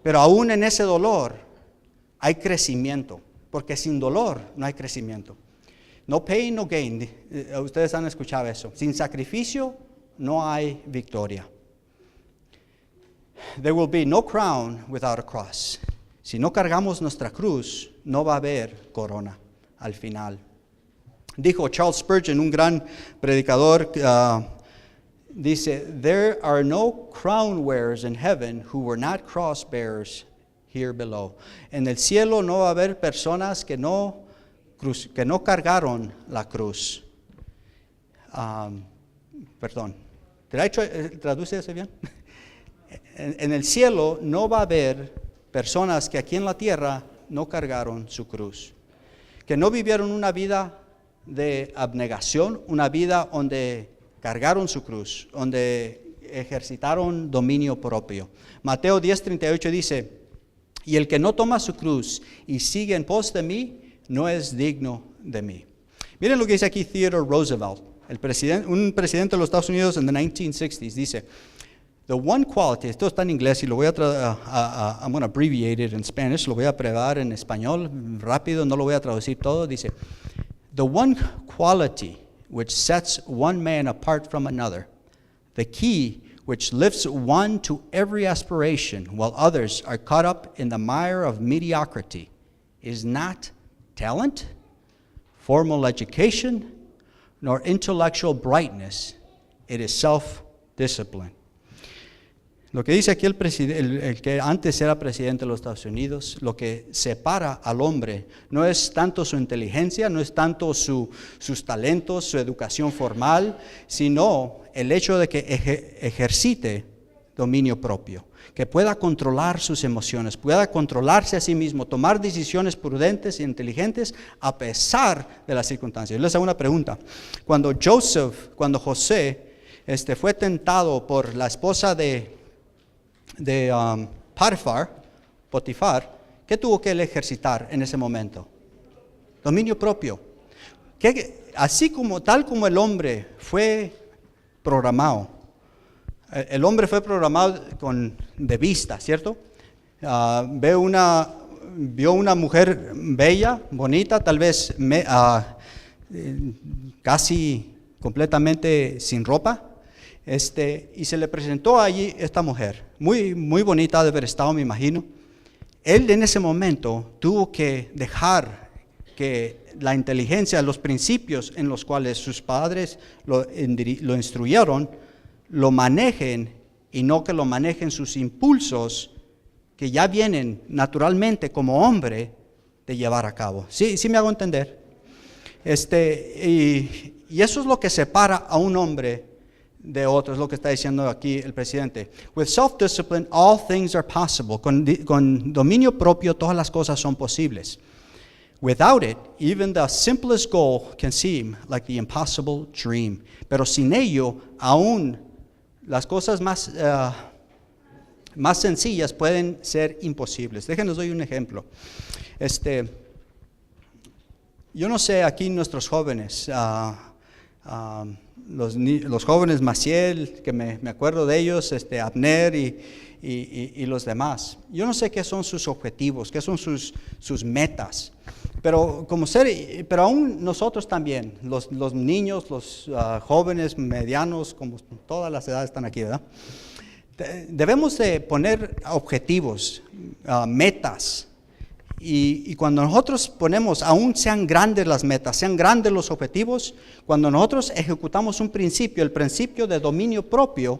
[SPEAKER 3] Pero aún en ese dolor hay crecimiento. porque sin dolor no hay crecimiento. No pain, no gain. Ustedes han escuchado eso. Sin sacrificio no hay victoria. There will be no crown without a cross. Si no cargamos nuestra cruz, no va a haber corona al final. Dijo Charles Spurgeon, un gran predicador, dice, there are no crown wearers in heaven who were not cross bearers here below. En el cielo no va a haber personas que no cargaron la cruz. Perdón, ¿traduce eso bien? En el cielo no va a haber personas que aquí en la tierra no cargaron su cruz, que no vivieron una vida de abnegación, una vida donde cargaron su cruz, donde ejercitaron dominio propio. Mateo 10:38 dice, y el que no toma su cruz y sigue en pos de mí, no es digno de mí. Miren lo que dice aquí Theodore Roosevelt, un presidente de los Estados Unidos en the 1960s, dice, the one quality, esto está en inglés y lo voy I'm going to abbreviate it in Spanish, lo voy a abreviar en español rápido, no lo voy a traducir todo, dice, the one quality which sets one man apart from another, the key which lifts one to every aspiration while others are caught up in the mire of mediocrity, is not talent, formal education, nor intellectual brightness. It is self-discipline. Lo que dice aquí el que antes era presidente de los Estados Unidos, lo que separa al hombre no es tanto su inteligencia, no es tanto sus talentos, su educación formal, sino el hecho de que ejercite dominio propio, que pueda controlar sus emociones, pueda controlarse a sí mismo, tomar decisiones prudentes e inteligentes a pesar de las circunstancias. Yo les hago una pregunta. Cuando José fue tentado por la esposa de Potifar, ¿qué tuvo que él ejercitar en ese momento? Dominio propio. Tal como el hombre fue programado, el hombre fue programado de vista, ¿cierto? Vio una mujer bella, bonita, tal vez casi completamente sin ropa. Y se le presentó allí esta mujer, muy, muy bonita de haber estado, me imagino. Él en ese momento tuvo que dejar que la inteligencia, los principios en los cuales sus padres lo instruyeron, lo manejen y no que lo manejen sus impulsos que ya vienen naturalmente como hombre de llevar a cabo. ¿Sí me hago entender? Y eso es lo que separa a un hombre de otros, lo que está diciendo aquí el presidente. With self-discipline, all things are possible. Con dominio propio, todas las cosas son posibles. Without it, even the simplest goal can seem like the impossible dream. Pero sin ello, aún las cosas más sencillas pueden ser imposibles. Déjenos doy un ejemplo. Yo no sé, aquí nuestros jóvenes, los jóvenes Maciel, que me acuerdo de ellos, Abner y los demás. Yo no sé qué son sus objetivos, qué son sus metas, pero aún nosotros también, los niños, los jóvenes, medianos, como todas las edades están aquí, ¿verdad? Debemos de poner objetivos, metas. Y cuando nosotros ponemos, aún sean grandes las metas, sean grandes los objetivos, cuando nosotros ejecutamos un principio, el principio de dominio propio,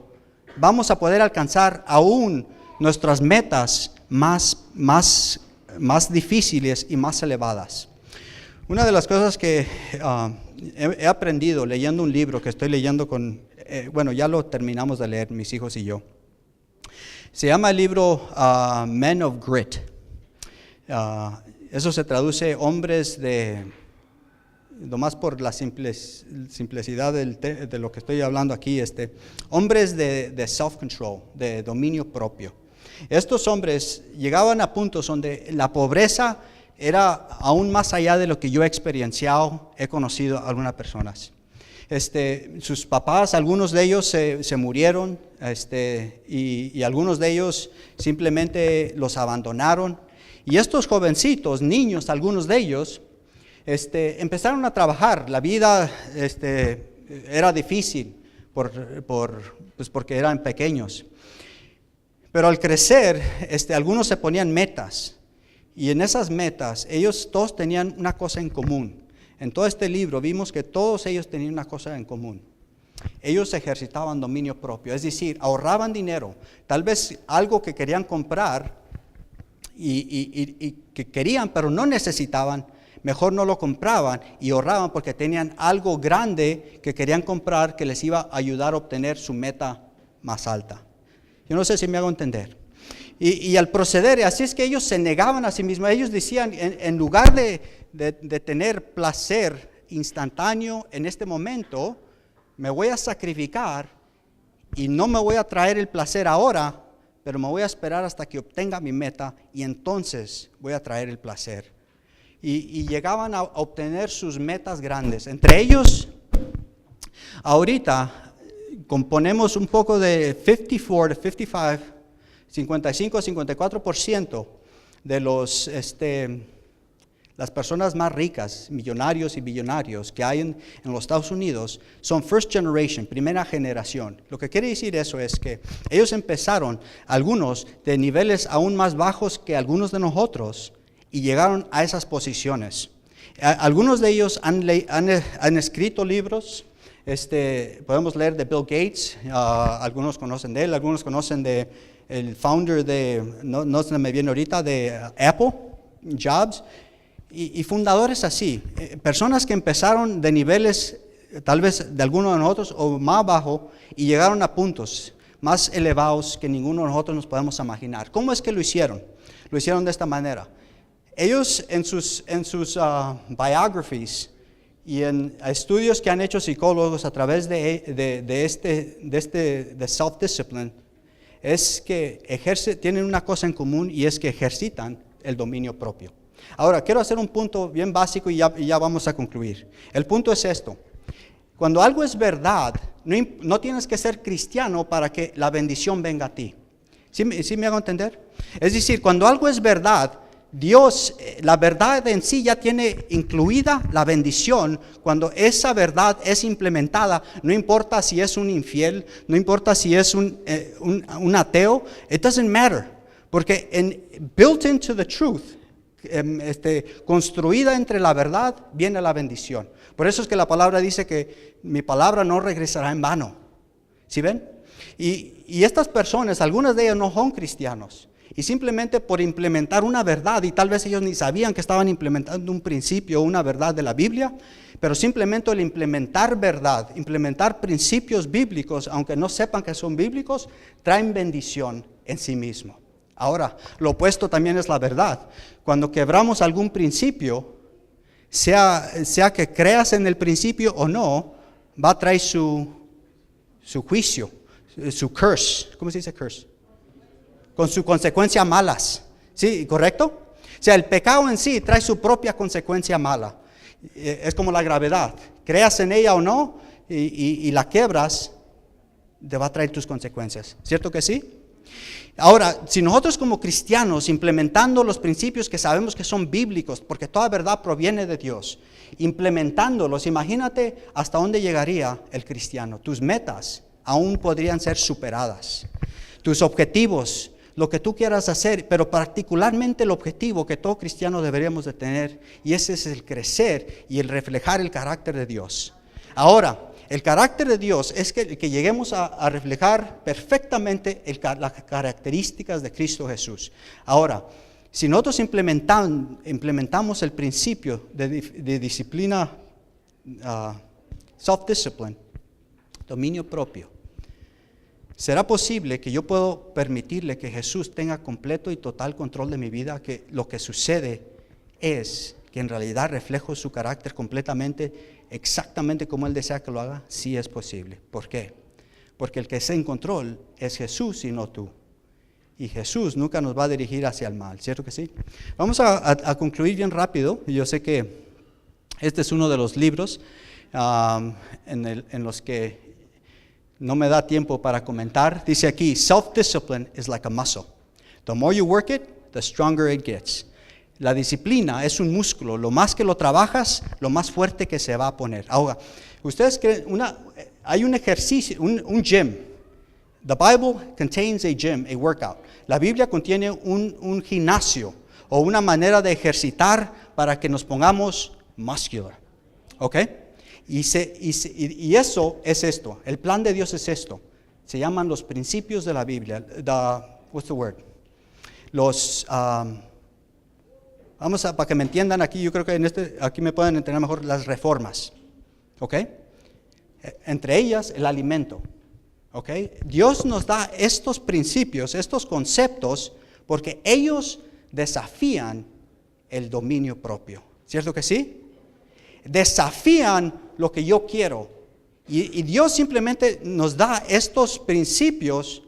[SPEAKER 3] vamos a poder alcanzar aún nuestras metas más difíciles y más elevadas. Una de las cosas que he aprendido leyendo un libro que estoy leyendo ya lo terminamos de leer mis hijos y yo. Se llama el libro Men of Grit. Eso se traduce hombres nomás por la simplicidad de lo que estoy hablando aquí, hombres de self-control, de dominio propio. Estos hombres llegaban a puntos donde la pobreza era aún más allá de lo que yo he experienciado, he conocido a algunas personas. Sus papás, algunos de ellos se murieron, y algunos de ellos simplemente los abandonaron. Y estos jovencitos, niños, algunos de ellos, empezaron a trabajar. La vida era difícil pues porque eran pequeños. Pero al crecer, algunos se ponían metas. Y en esas metas, ellos todos tenían una cosa en común. En todo este libro vimos que todos ellos tenían una cosa en común. Ellos ejercitaban dominio propio, es decir, ahorraban dinero. Tal vez algo que querían comprar y que querían, pero no necesitaban, mejor no lo compraban y ahorraban porque tenían algo grande que querían comprar que les iba a ayudar a obtener su meta más alta. Yo no sé si me hago entender. Y al proceder, así es que ellos se negaban a sí mismos. Ellos decían, en lugar de tener placer instantáneo en este momento, me voy a sacrificar y no me voy a traer el placer ahora, pero me voy a esperar hasta que obtenga mi meta y entonces voy a traer el placer. Y llegaban a obtener sus metas grandes. Entre ellos, ahorita componemos un poco de 54 to 55, 54% de las personas más ricas, millonarios y billonarios que hay en los Estados Unidos son first generation, primera generación. Lo que quiere decir eso es que ellos empezaron, algunos de niveles aún más bajos que algunos de nosotros, y llegaron a esas posiciones. Algunos de ellos han escrito libros. Podemos leer de Bill Gates, algunos conocen de él, algunos conocen de el founder no se me viene ahorita, de Apple, Jobs, y fundadores así, personas que empezaron de niveles tal vez de algunos de nosotros o más bajo y llegaron a puntos más elevados que ninguno de nosotros nos podemos imaginar. ¿Cómo es que lo hicieron? Lo hicieron de esta manera. Ellos en sus biographies y en estudios que han hecho psicólogos a través de self-discipline, es que tienen una cosa en común y es que ejercitan el dominio propio. Ahora, quiero hacer un punto bien básico y ya vamos a concluir. El punto es esto. Cuando algo es verdad, no tienes que ser cristiano para que la bendición venga a ti. ¿Sí me hago entender? Es decir, cuando algo es verdad, Dios, la verdad en sí ya tiene incluida la bendición. Cuando esa verdad es implementada, no importa si es un infiel, no importa si es un ateo, it doesn't matter. Porque built into the truth, construida entre la verdad, viene la bendición. Por eso es que la palabra dice que mi palabra no regresará en vano. ¿Sí ven? Y estas personas, algunas de ellas no son cristianos. Y simplemente por implementar una verdad, y tal vez ellos ni sabían que estaban implementando un principio o una verdad de la Biblia, pero simplemente el implementar verdad, implementar principios bíblicos, aunque no sepan que son bíblicos, traen bendición en sí mismo. Ahora, lo opuesto también es la verdad. Cuando quebramos algún principio, sea que creas en el principio o no, va a traer su juicio, su curse. ¿Cómo se dice curse? Con sus consecuencias malas. ¿Sí? ¿Correcto? O sea, el pecado en sí trae su propia consecuencia mala. Es como la gravedad. Creas en ella o no y la quebras, te va a traer tus consecuencias. ¿Cierto que sí? Ahora, si nosotros como cristianos, implementando los principios que sabemos que son bíblicos, porque toda verdad proviene de Dios, implementándolos, imagínate hasta dónde llegaría el cristiano. Tus metas aún podrían ser superadas. Tus objetivos, lo que tú quieras hacer, pero particularmente el objetivo que todo cristiano deberíamos de tener, y ese es el crecer y el reflejar el carácter de Dios. Ahora, el carácter de Dios es que lleguemos a reflejar perfectamente las características de Cristo Jesús. Ahora, si nosotros implementamos el principio de disciplina, self-discipline, dominio propio, ¿será posible que yo pueda permitirle que Jesús tenga completo y total control de mi vida? Que lo que sucede es que en realidad reflejo su carácter completamente, exactamente como Él desea que lo haga. Sí es posible. ¿Por qué? Porque el que está en control es Jesús y no tú. Y Jesús nunca nos va a dirigir hacia el mal, ¿cierto que sí? Vamos a concluir bien rápido. Yo sé que este es uno de los libros en los que no me da tiempo para comentar. Dice aquí, self-discipline is like a muscle. The more you work it, the stronger it gets. La disciplina es un músculo. Lo más que lo trabajas, lo más fuerte que se va a poner. Ahora, ustedes creen, hay un ejercicio, un gym. The Bible contains a gym, a workout. La Biblia contiene un gimnasio o una manera de ejercitar para que nos pongamos muscular. ¿Ok? Y eso es esto. El plan de Dios es esto. Se llaman los principios de la Biblia. What's the word? Para que me entiendan aquí, yo creo que aquí me pueden entender mejor las reformas. ¿Ok? Entre ellas, el alimento. ¿Ok? Dios nos da estos principios, estos conceptos, porque ellos desafían el dominio propio. ¿Cierto que sí? Desafían lo que yo quiero. Y Dios simplemente nos da estos principios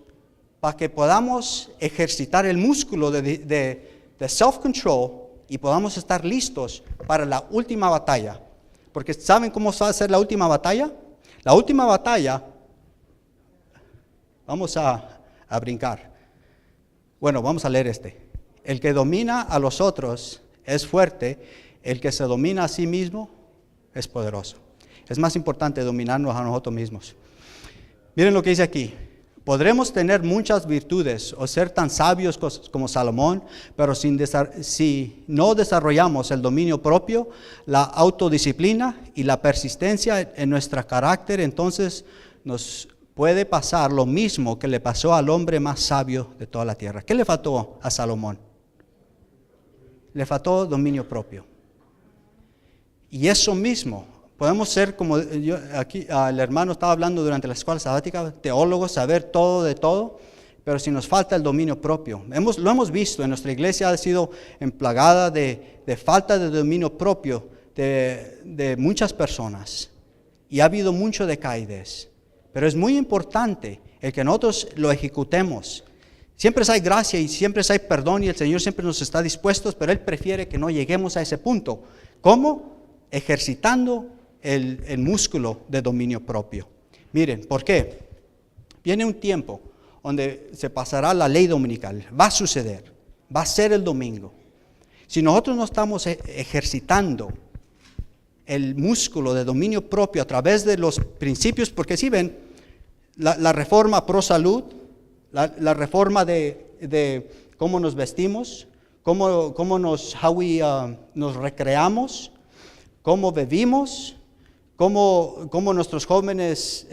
[SPEAKER 3] para que podamos ejercitar el músculo de self-control y podamos estar listos para la última batalla. Porque ¿saben cómo va a ser la última batalla? La última batalla, vamos a brincar. Bueno, vamos a leer este. El que domina a los otros es fuerte, el que se domina a sí mismo es poderoso. Es más importante dominarnos a nosotros mismos. Miren lo que dice aquí. Podremos tener muchas virtudes o ser tan sabios como Salomón, pero si no desarrollamos el dominio propio, la autodisciplina y la persistencia en nuestro carácter, entonces nos puede pasar lo mismo que le pasó al hombre más sabio de toda la tierra. ¿Qué le faltó a Salomón? Le faltó dominio propio. Y eso mismo, podemos ser como aquí el hermano estaba hablando durante la escuela sabática, teólogos, saber todo de todo, pero si nos falta el dominio propio. Lo hemos visto, en nuestra iglesia ha sido emplagada de falta de dominio propio de muchas personas. Y ha habido mucho decaidez. Pero es muy importante el que nosotros lo ejecutemos. Siempre hay gracia y siempre hay perdón y el Señor siempre nos está dispuesto, pero Él prefiere que no lleguemos a ese punto. ¿Cómo? Ejercitando el músculo de dominio propio. Miren, ¿por qué? Viene un tiempo donde se pasará la ley dominical. Va a suceder. Va a ser el domingo. Si nosotros no estamos ejercitando el músculo de dominio propio a través de los principios, porque si ven, la reforma pro salud, la reforma de cómo nos vestimos, cómo nos recreamos, cómo vivimos, cómo nuestros jóvenes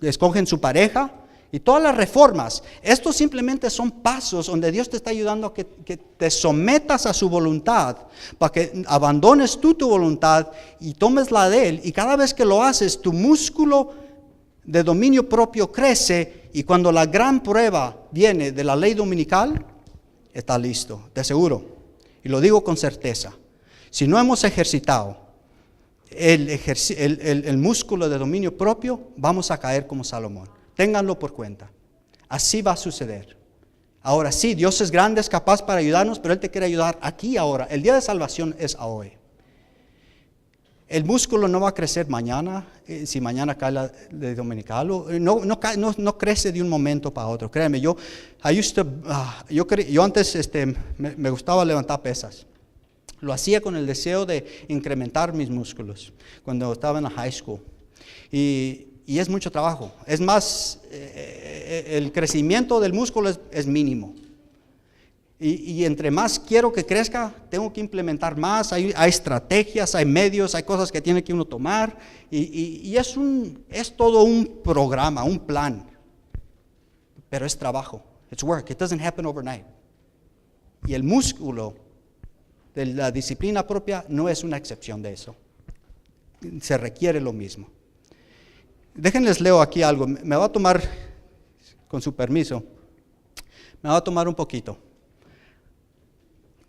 [SPEAKER 3] escogen su pareja, y todas las reformas, estos simplemente son pasos donde Dios te está ayudando a que te sometas a su voluntad, para que abandones tú tu voluntad y tomes la de Él, y cada vez que lo haces, tu músculo de dominio propio crece, y cuando la gran prueba viene de la ley dominical, está listo, te aseguro, y lo digo con certeza. Si no hemos ejercitado el músculo de dominio propio, vamos a caer como Salomón. Ténganlo por cuenta. Así va a suceder. Ahora sí, Dios es grande, es capaz para ayudarnos, pero Él te quiere ayudar aquí ahora. El día de salvación es hoy. El músculo no va a crecer mañana, si mañana cae la ley dominical. No crece de un momento para otro. Créanme, yo antes me gustaba levantar pesas. Lo hacía con el deseo de incrementar mis músculos cuando estaba en la high school. Y es mucho trabajo. Es más, el crecimiento del músculo es mínimo. Y entre más quiero que crezca, tengo que implementar más. Hay estrategias, hay medios, hay cosas que tiene que uno tomar. Y es todo un programa, un plan. Pero es trabajo. It's work. It doesn't happen overnight. Y el músculo de la disciplina propia no es una excepción de eso. Se requiere lo mismo. Déjenles leo aquí algo. Me va a tomar, con su permiso, me va a tomar un poquito.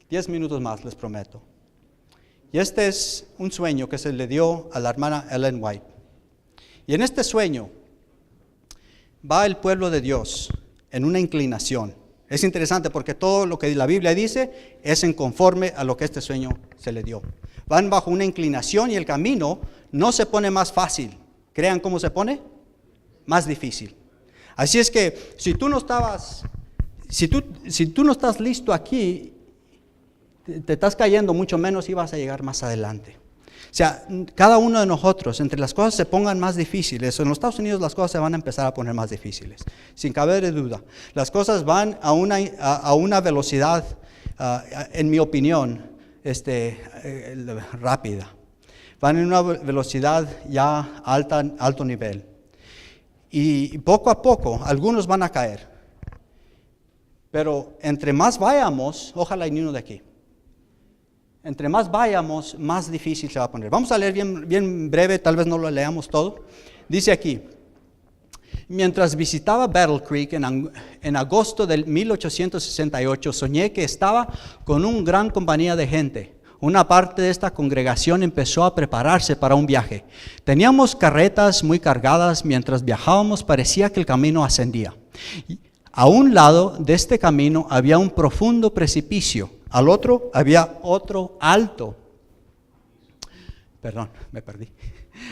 [SPEAKER 3] 10 minutos más, les prometo. Y este es un sueño que se le dio a la hermana Ellen White. Y en este sueño va el pueblo de Dios en una inclinación. Es interesante porque todo lo que la Biblia dice es en conforme a lo que este sueño se le dio. Van bajo una inclinación y el camino no se pone más fácil. ¿Crean cómo se pone? Más difícil. Así es que si tú no estás listo aquí, te estás cayendo, mucho menos ibas a llegar más adelante. O sea, cada uno de nosotros, entre las cosas se pongan más difíciles, en los Estados Unidos las cosas se van a empezar a poner más difíciles, sin caber de duda. Las cosas van a una velocidad, en mi opinión, rápida. Van en una velocidad ya alto nivel. Y poco a poco, algunos van a caer. Pero entre más vayamos, ojalá y ni uno de aquí. Entre más vayamos, más difícil se va a poner. Vamos a leer bien breve, tal vez no lo leamos todo. Dice aquí: mientras visitaba Battle Creek en agosto del 1868, soñé que estaba con una gran compañía de gente. Una parte de esta congregación empezó a prepararse para un viaje. Teníamos carretas muy cargadas. Mientras viajábamos, parecía que el camino ascendía. A un lado de este camino había un profundo precipicio. Al otro había otro alto. Perdón, me perdí.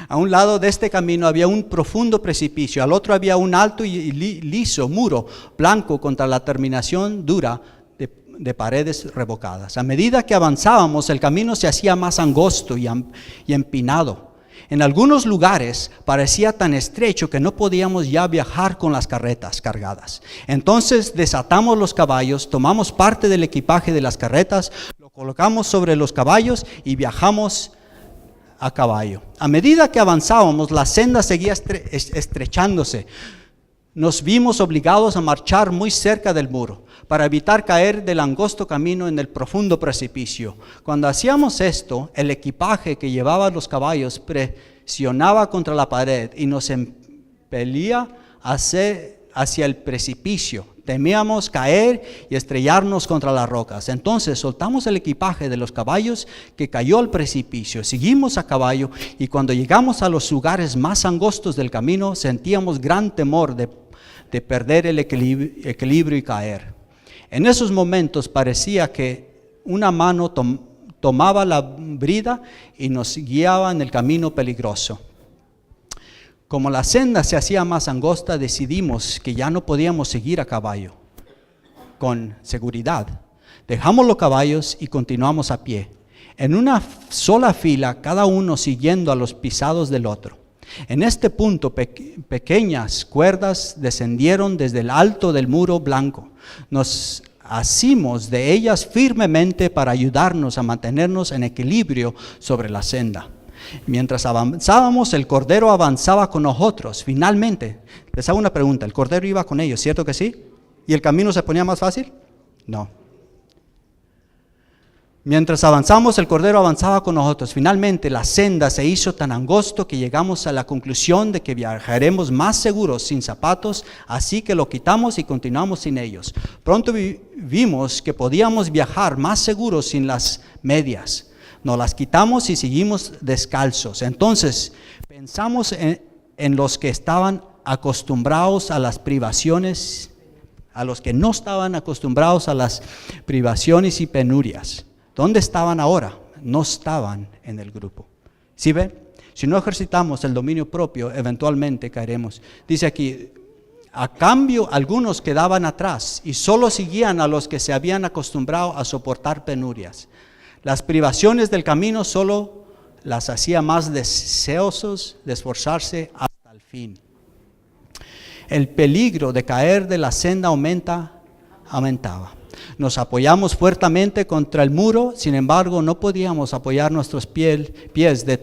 [SPEAKER 3] A un lado de este camino había un profundo precipicio. Al otro había un alto y liso muro blanco contra la terminación dura de paredes revocadas. A medida que avanzábamos, el camino se hacía más angosto y empinado. En algunos lugares parecía tan estrecho que no podíamos ya viajar con las carretas cargadas. Entonces desatamos los caballos, tomamos parte del equipaje de las carretas, lo colocamos sobre los caballos y viajamos a caballo. A medida que avanzábamos, la senda seguía estrechándose. Nos vimos obligados a marchar muy cerca del muro para evitar caer del angosto camino en el profundo precipicio. Cuando hacíamos esto, el equipaje que llevaba los caballos presionaba contra la pared y nos impelía hacia el precipicio. Temíamos caer y estrellarnos contra las rocas. Entonces soltamos el equipaje de los caballos que cayó al precipicio. Seguimos a caballo y cuando llegamos a los lugares más angostos del camino, sentíamos gran temor de perder el equilibrio y caer. En esos momentos parecía que una mano tomaba la brida y nos guiaba en el camino peligroso. Como la senda se hacía más angosta, decidimos que ya no podíamos seguir a caballo con seguridad. Dejamos los caballos y continuamos a pie, en una sola fila, cada uno siguiendo a los pisados del otro. En este punto, pequeñas cuerdas descendieron desde el alto del muro blanco. Nos asimos de ellas firmemente para ayudarnos a mantenernos en equilibrio sobre la senda. Mientras avanzábamos, el Cordero avanzaba con nosotros. Finalmente, les hago una pregunta: ¿el Cordero iba con ellos, cierto que sí? ¿Y el camino se ponía más fácil? No. Mientras avanzamos, el Cordero avanzaba con nosotros. Finalmente, la senda se hizo tan angosto que llegamos a la conclusión de que viajaremos más seguros sin zapatos, así que lo quitamos y continuamos sin ellos. Pronto vimos que podíamos viajar más seguros sin las medias. Nos las quitamos y seguimos descalzos. Entonces, pensamos en los que estaban acostumbrados a las privaciones, a los que no estaban acostumbrados a las privaciones y penurias. ¿Dónde estaban ahora? No estaban en el grupo. ¿Sí ven? Si no ejercitamos el dominio propio, eventualmente caeremos. Dice aquí: a cambio, algunos quedaban atrás y solo seguían a los que se habían acostumbrado a soportar penurias. Las privaciones del camino solo las hacía más deseosos de esforzarse hasta el fin. El peligro de caer de la senda aumentaba. Nos apoyamos fuertemente contra el muro, sin embargo no podíamos apoyar nuestros pies de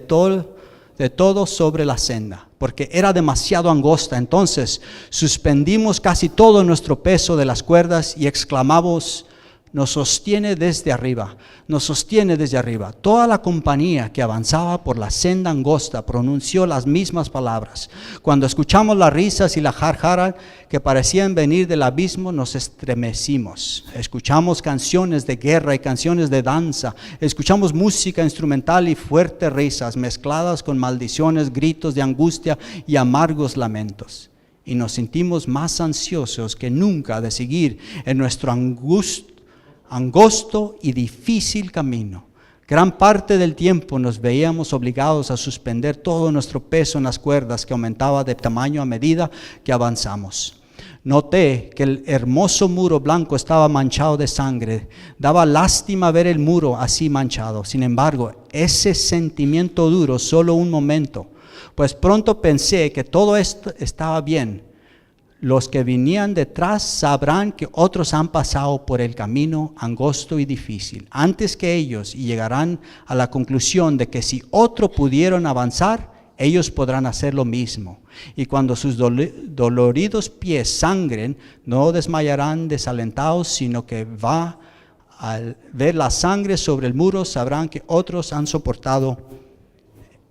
[SPEAKER 3] todo sobre la senda, porque era demasiado angosta. Entonces suspendimos casi todo nuestro peso de las cuerdas y exclamamos: nos sostiene desde arriba, nos sostiene desde arriba. Toda la compañía que avanzaba por la senda angosta pronunció las mismas palabras. Cuando escuchamos las risas y la jarjara que parecían venir del abismo, nos estremecimos. Escuchamos canciones de guerra y canciones de danza. Escuchamos música instrumental y fuertes risas mezcladas con maldiciones, gritos de angustia y amargos lamentos. Y nos sentimos más ansiosos que nunca de seguir en nuestro angosto y difícil camino. Gran parte del tiempo nos veíamos obligados a suspender todo nuestro peso en las cuerdas, que aumentaba de tamaño a medida que avanzamos. noté que el hermoso muro blanco estaba manchado de sangre. Daba lástima ver el muro así manchado. Sin embargo, ese sentimiento duró solo un momento, pues pronto pensé que todo esto estaba bien. Los que venían detrás sabrán que otros han pasado por el camino angosto y difícil antes que ellos, y llegarán a la conclusión de que si otros pudieron avanzar, ellos podrán hacer lo mismo. Y cuando sus doloridos pies sangren, no desmayarán desalentados, sino que al ver la sangre sobre el muro, sabrán que otros han soportado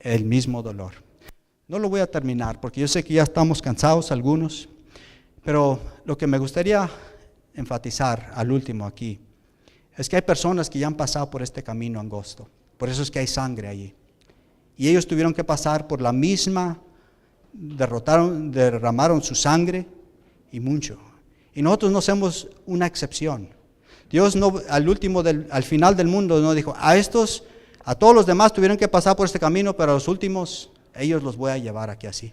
[SPEAKER 3] el mismo dolor. No lo voy a terminar porque yo sé que ya estamos cansados algunos, pero lo que me gustaría enfatizar al último aquí es que hay personas que ya han pasado por este camino angosto. Por eso es que hay sangre allí. Y ellos tuvieron que pasar por la misma, derramaron su sangre y mucho. Y nosotros no somos una excepción. Dios no, al final del mundo no dijo, a todos los demás tuvieron que pasar por este camino, pero a los últimos, ellos los voy a llevar aquí así.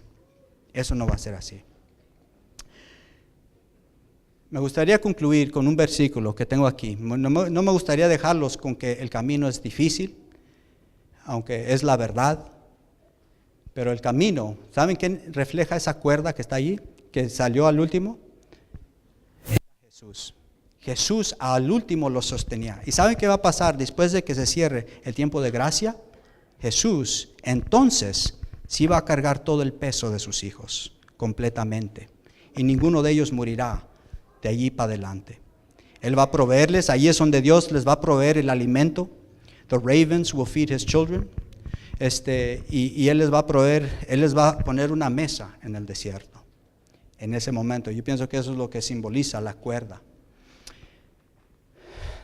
[SPEAKER 3] Eso no va a ser así. Me gustaría concluir con un versículo que tengo aquí. No me gustaría dejarlos con que el camino es difícil, aunque es la verdad, pero el camino, ¿saben quién refleja esa cuerda que está allí, que salió al último? Jesús. Jesús al último lo sostenía. ¿Y saben qué va a pasar después de que se cierre el tiempo de gracia? Jesús entonces sí va a cargar todo el peso de sus hijos completamente, y ninguno de ellos morirá de allí para adelante. Él va a proveerles, ahí es donde Dios les va a proveer el alimento. The ravens will feed his children. Y Él les va a proveer, Él les va a poner una mesa en el desierto. En ese momento, yo pienso que eso es lo que simboliza la cuerda.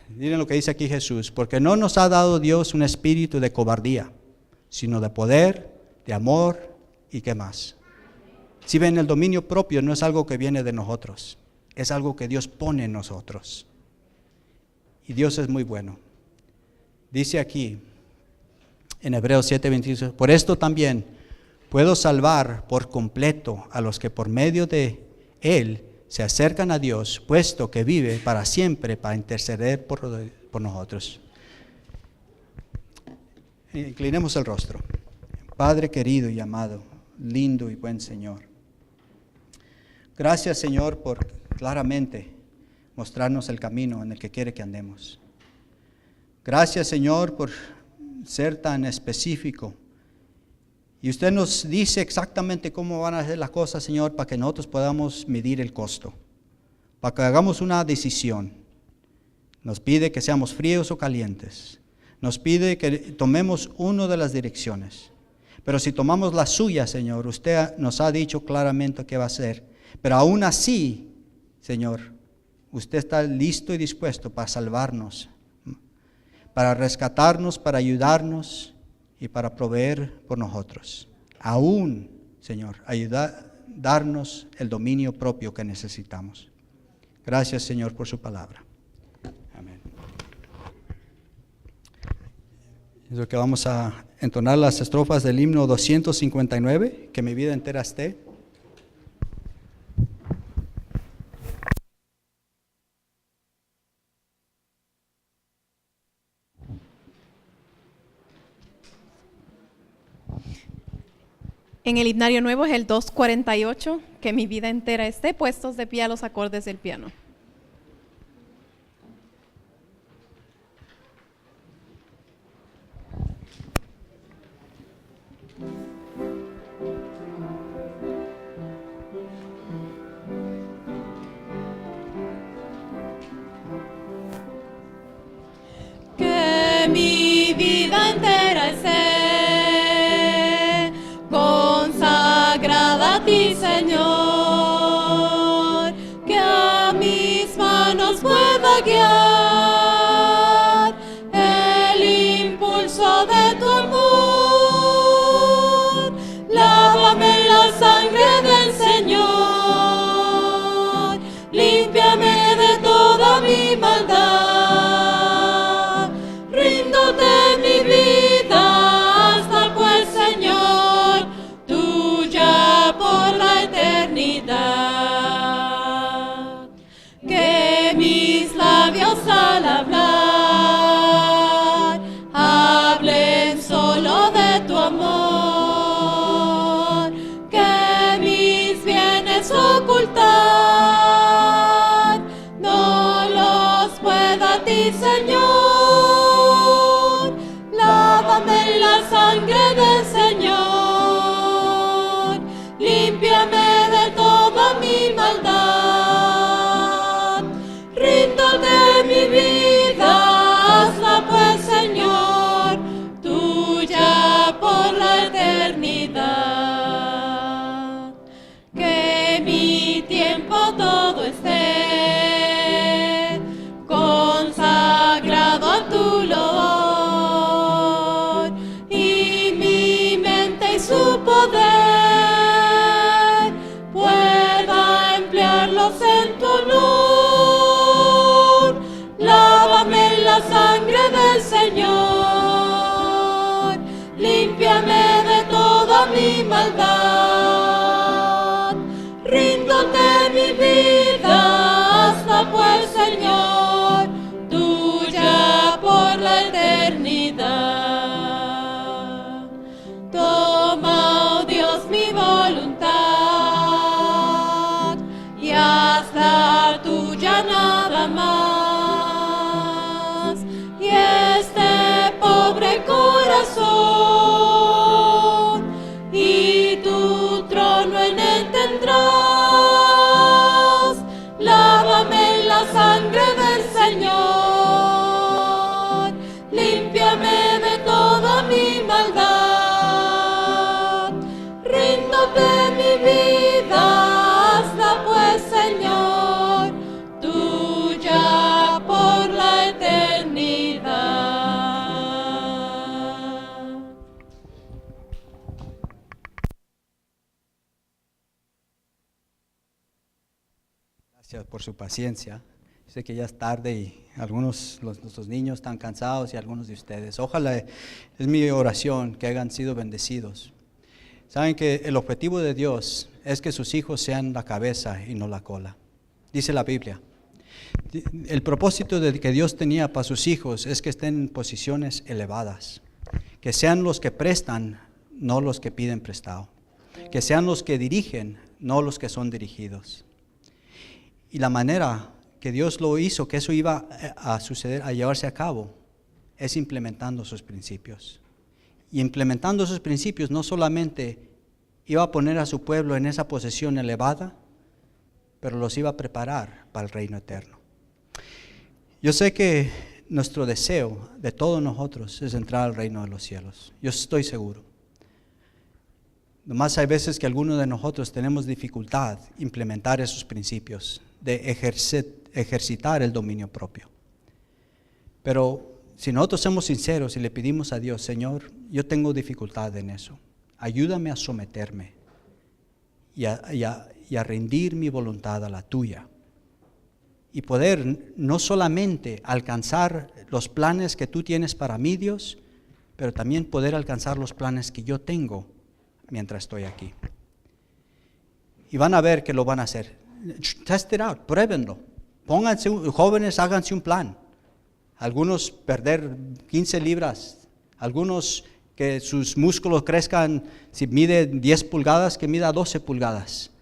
[SPEAKER 3] Miren lo que dice aquí Jesús: porque no nos ha dado Dios un espíritu de cobardía, sino de poder, de amor y ¿qué más? Si ven, el dominio propio no es algo que viene de nosotros, es algo que Dios pone en nosotros. Y Dios es muy bueno. Dice aquí en Hebreos 7:26, por esto también puedo salvar por completo a los que por medio de Él se acercan a Dios, puesto que vive para siempre para interceder por nosotros. Inclinemos el rostro. Padre querido y amado, lindo y buen Señor, gracias, Señor, por claramente mostrarnos el camino en el que quiere que andemos. Gracias, Señor, por ser tan específico. Y usted nos dice exactamente cómo van a hacer las cosas, Señor, para que nosotros podamos medir el costo, para que hagamos una decisión. Nos pide que seamos fríos o calientes. Nos pide que tomemos una de las direcciones. Pero si tomamos la suya, Señor, usted nos ha dicho claramente qué va a hacer. Pero aún así, Señor, usted está listo y dispuesto para salvarnos, para rescatarnos, para ayudarnos y para proveer por nosotros. Aún, Señor, darnos el dominio propio que necesitamos. Gracias, Señor, por su palabra. Amén. Es lo que vamos a entonar las estrofas del himno 259, que mi vida entera esté.
[SPEAKER 4] En el himnario nuevo es el 248, que mi vida entera esté, puestos de pie a los acordes del piano. Que mi vida entera esté consagrada a ti, Señor, que a mis manos pueda guiar el impulso de tu amor. Lávame en la sangre del Señor, límpiame de toda mi maldad. Ríndote mi vida hasta pues, Señor, tuya por la eternidad.
[SPEAKER 5] límpiame de toda mi maldad. Ríndote mi vida, hazla pues, Señor, tuya por la eternidad. Que mi tiempo todo esté consagrado a tu loor, y mi mente y su poder pueda emplearlos en tu honor. Lávame en la sangre del Señor, límpiame de toda mi maldad. Ríndote mi vida, hazla pues, Señor, tuya por la eternidad. Toma, oh Dios, mi voluntad y hazla tuya nada más. Y este pobre corazón, y tu trono en él tendrás. Lávame en la sangre del Señor, límpiame de toda mi maldad. Ríndote mi vida, hazla pues, Señor, tuya por la eternidad.
[SPEAKER 3] Gracias por su paciencia. Sé que ya es tarde y algunos, nuestros niños están cansados y algunos de ustedes. Ojalá, es mi oración, que hayan sido bendecidos. Saben que el objetivo de Dios es que sus hijos sean la cabeza y no la cola. Dice la Biblia. El propósito de que Dios tenía para sus hijos es que estén en posiciones elevadas. Que sean los que prestan, no los que piden prestado. Que sean los que dirigen, no los que son dirigidos. Y la manera que Dios lo hizo, que eso iba a suceder, a llevarse a cabo, es implementando sus principios. Y implementando sus principios no solamente iba a poner a su pueblo en esa posición elevada, pero los iba a preparar para el reino eterno. Yo sé que nuestro deseo de todos nosotros es entrar al reino de los cielos. Yo estoy seguro. Nomás hay veces que algunos de nosotros tenemos dificultad en implementar esos principios, de ejercitar el dominio propio. Pero si nosotros somos sinceros y le pedimos a Dios, Señor, yo tengo dificultad en eso, ayúdame a someterme y a rendir mi voluntad a la tuya. Y poder no solamente alcanzar los planes que tú tienes para mí, Dios, pero también poder alcanzar los planes que yo tengo mientras estoy aquí. Y van a ver que lo van a hacer. Test it out, pruébenlo. Pónganse, jóvenes, háganse un plan. Algunos perder 15 libras, algunos que sus músculos crezcan, si mide 10 pulgadas, que mida 12 pulgadas.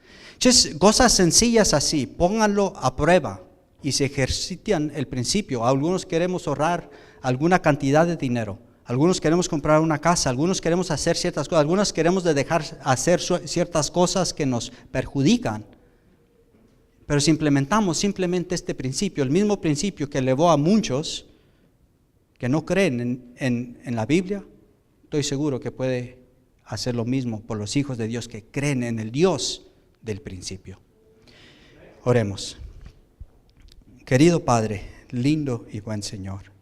[SPEAKER 3] Cosas sencillas así, pónganlo a prueba y se ejercitan el principio. Algunos queremos ahorrar alguna cantidad de dinero, algunos queremos comprar una casa, algunos queremos hacer ciertas cosas, algunos queremos dejar hacer ciertas cosas que nos perjudican. Pero si implementamos simplemente este principio, el mismo principio que elevó a muchos que no creen en la Biblia, estoy seguro que puede hacer lo mismo por los hijos de Dios que creen en el Dios del principio. Oremos. Querido Padre, lindo y buen Señor,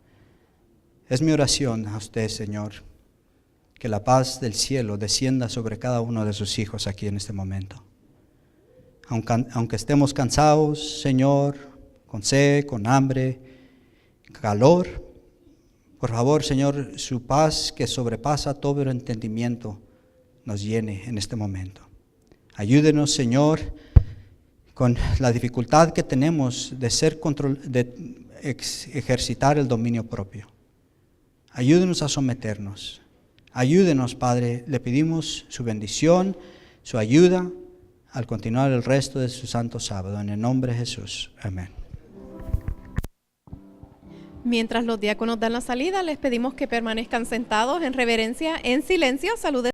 [SPEAKER 3] es mi oración a usted, Señor, que la paz del cielo descienda sobre cada uno de sus hijos aquí en este momento. Aunque estemos cansados, Señor, con sed, con hambre, calor, por favor, Señor, su paz que sobrepasa todo el entendimiento nos llene en este momento. Ayúdenos, Señor, con la dificultad que tenemos de ejercitar el dominio propio. Ayúdenos a someternos. Ayúdenos, Padre, le pedimos su bendición, su ayuda, al continuar el resto de su santo sábado. En el nombre de Jesús. Amén.
[SPEAKER 4] Mientras los diáconos dan la salida, les pedimos que permanezcan sentados en reverencia, en silencio. Saluden.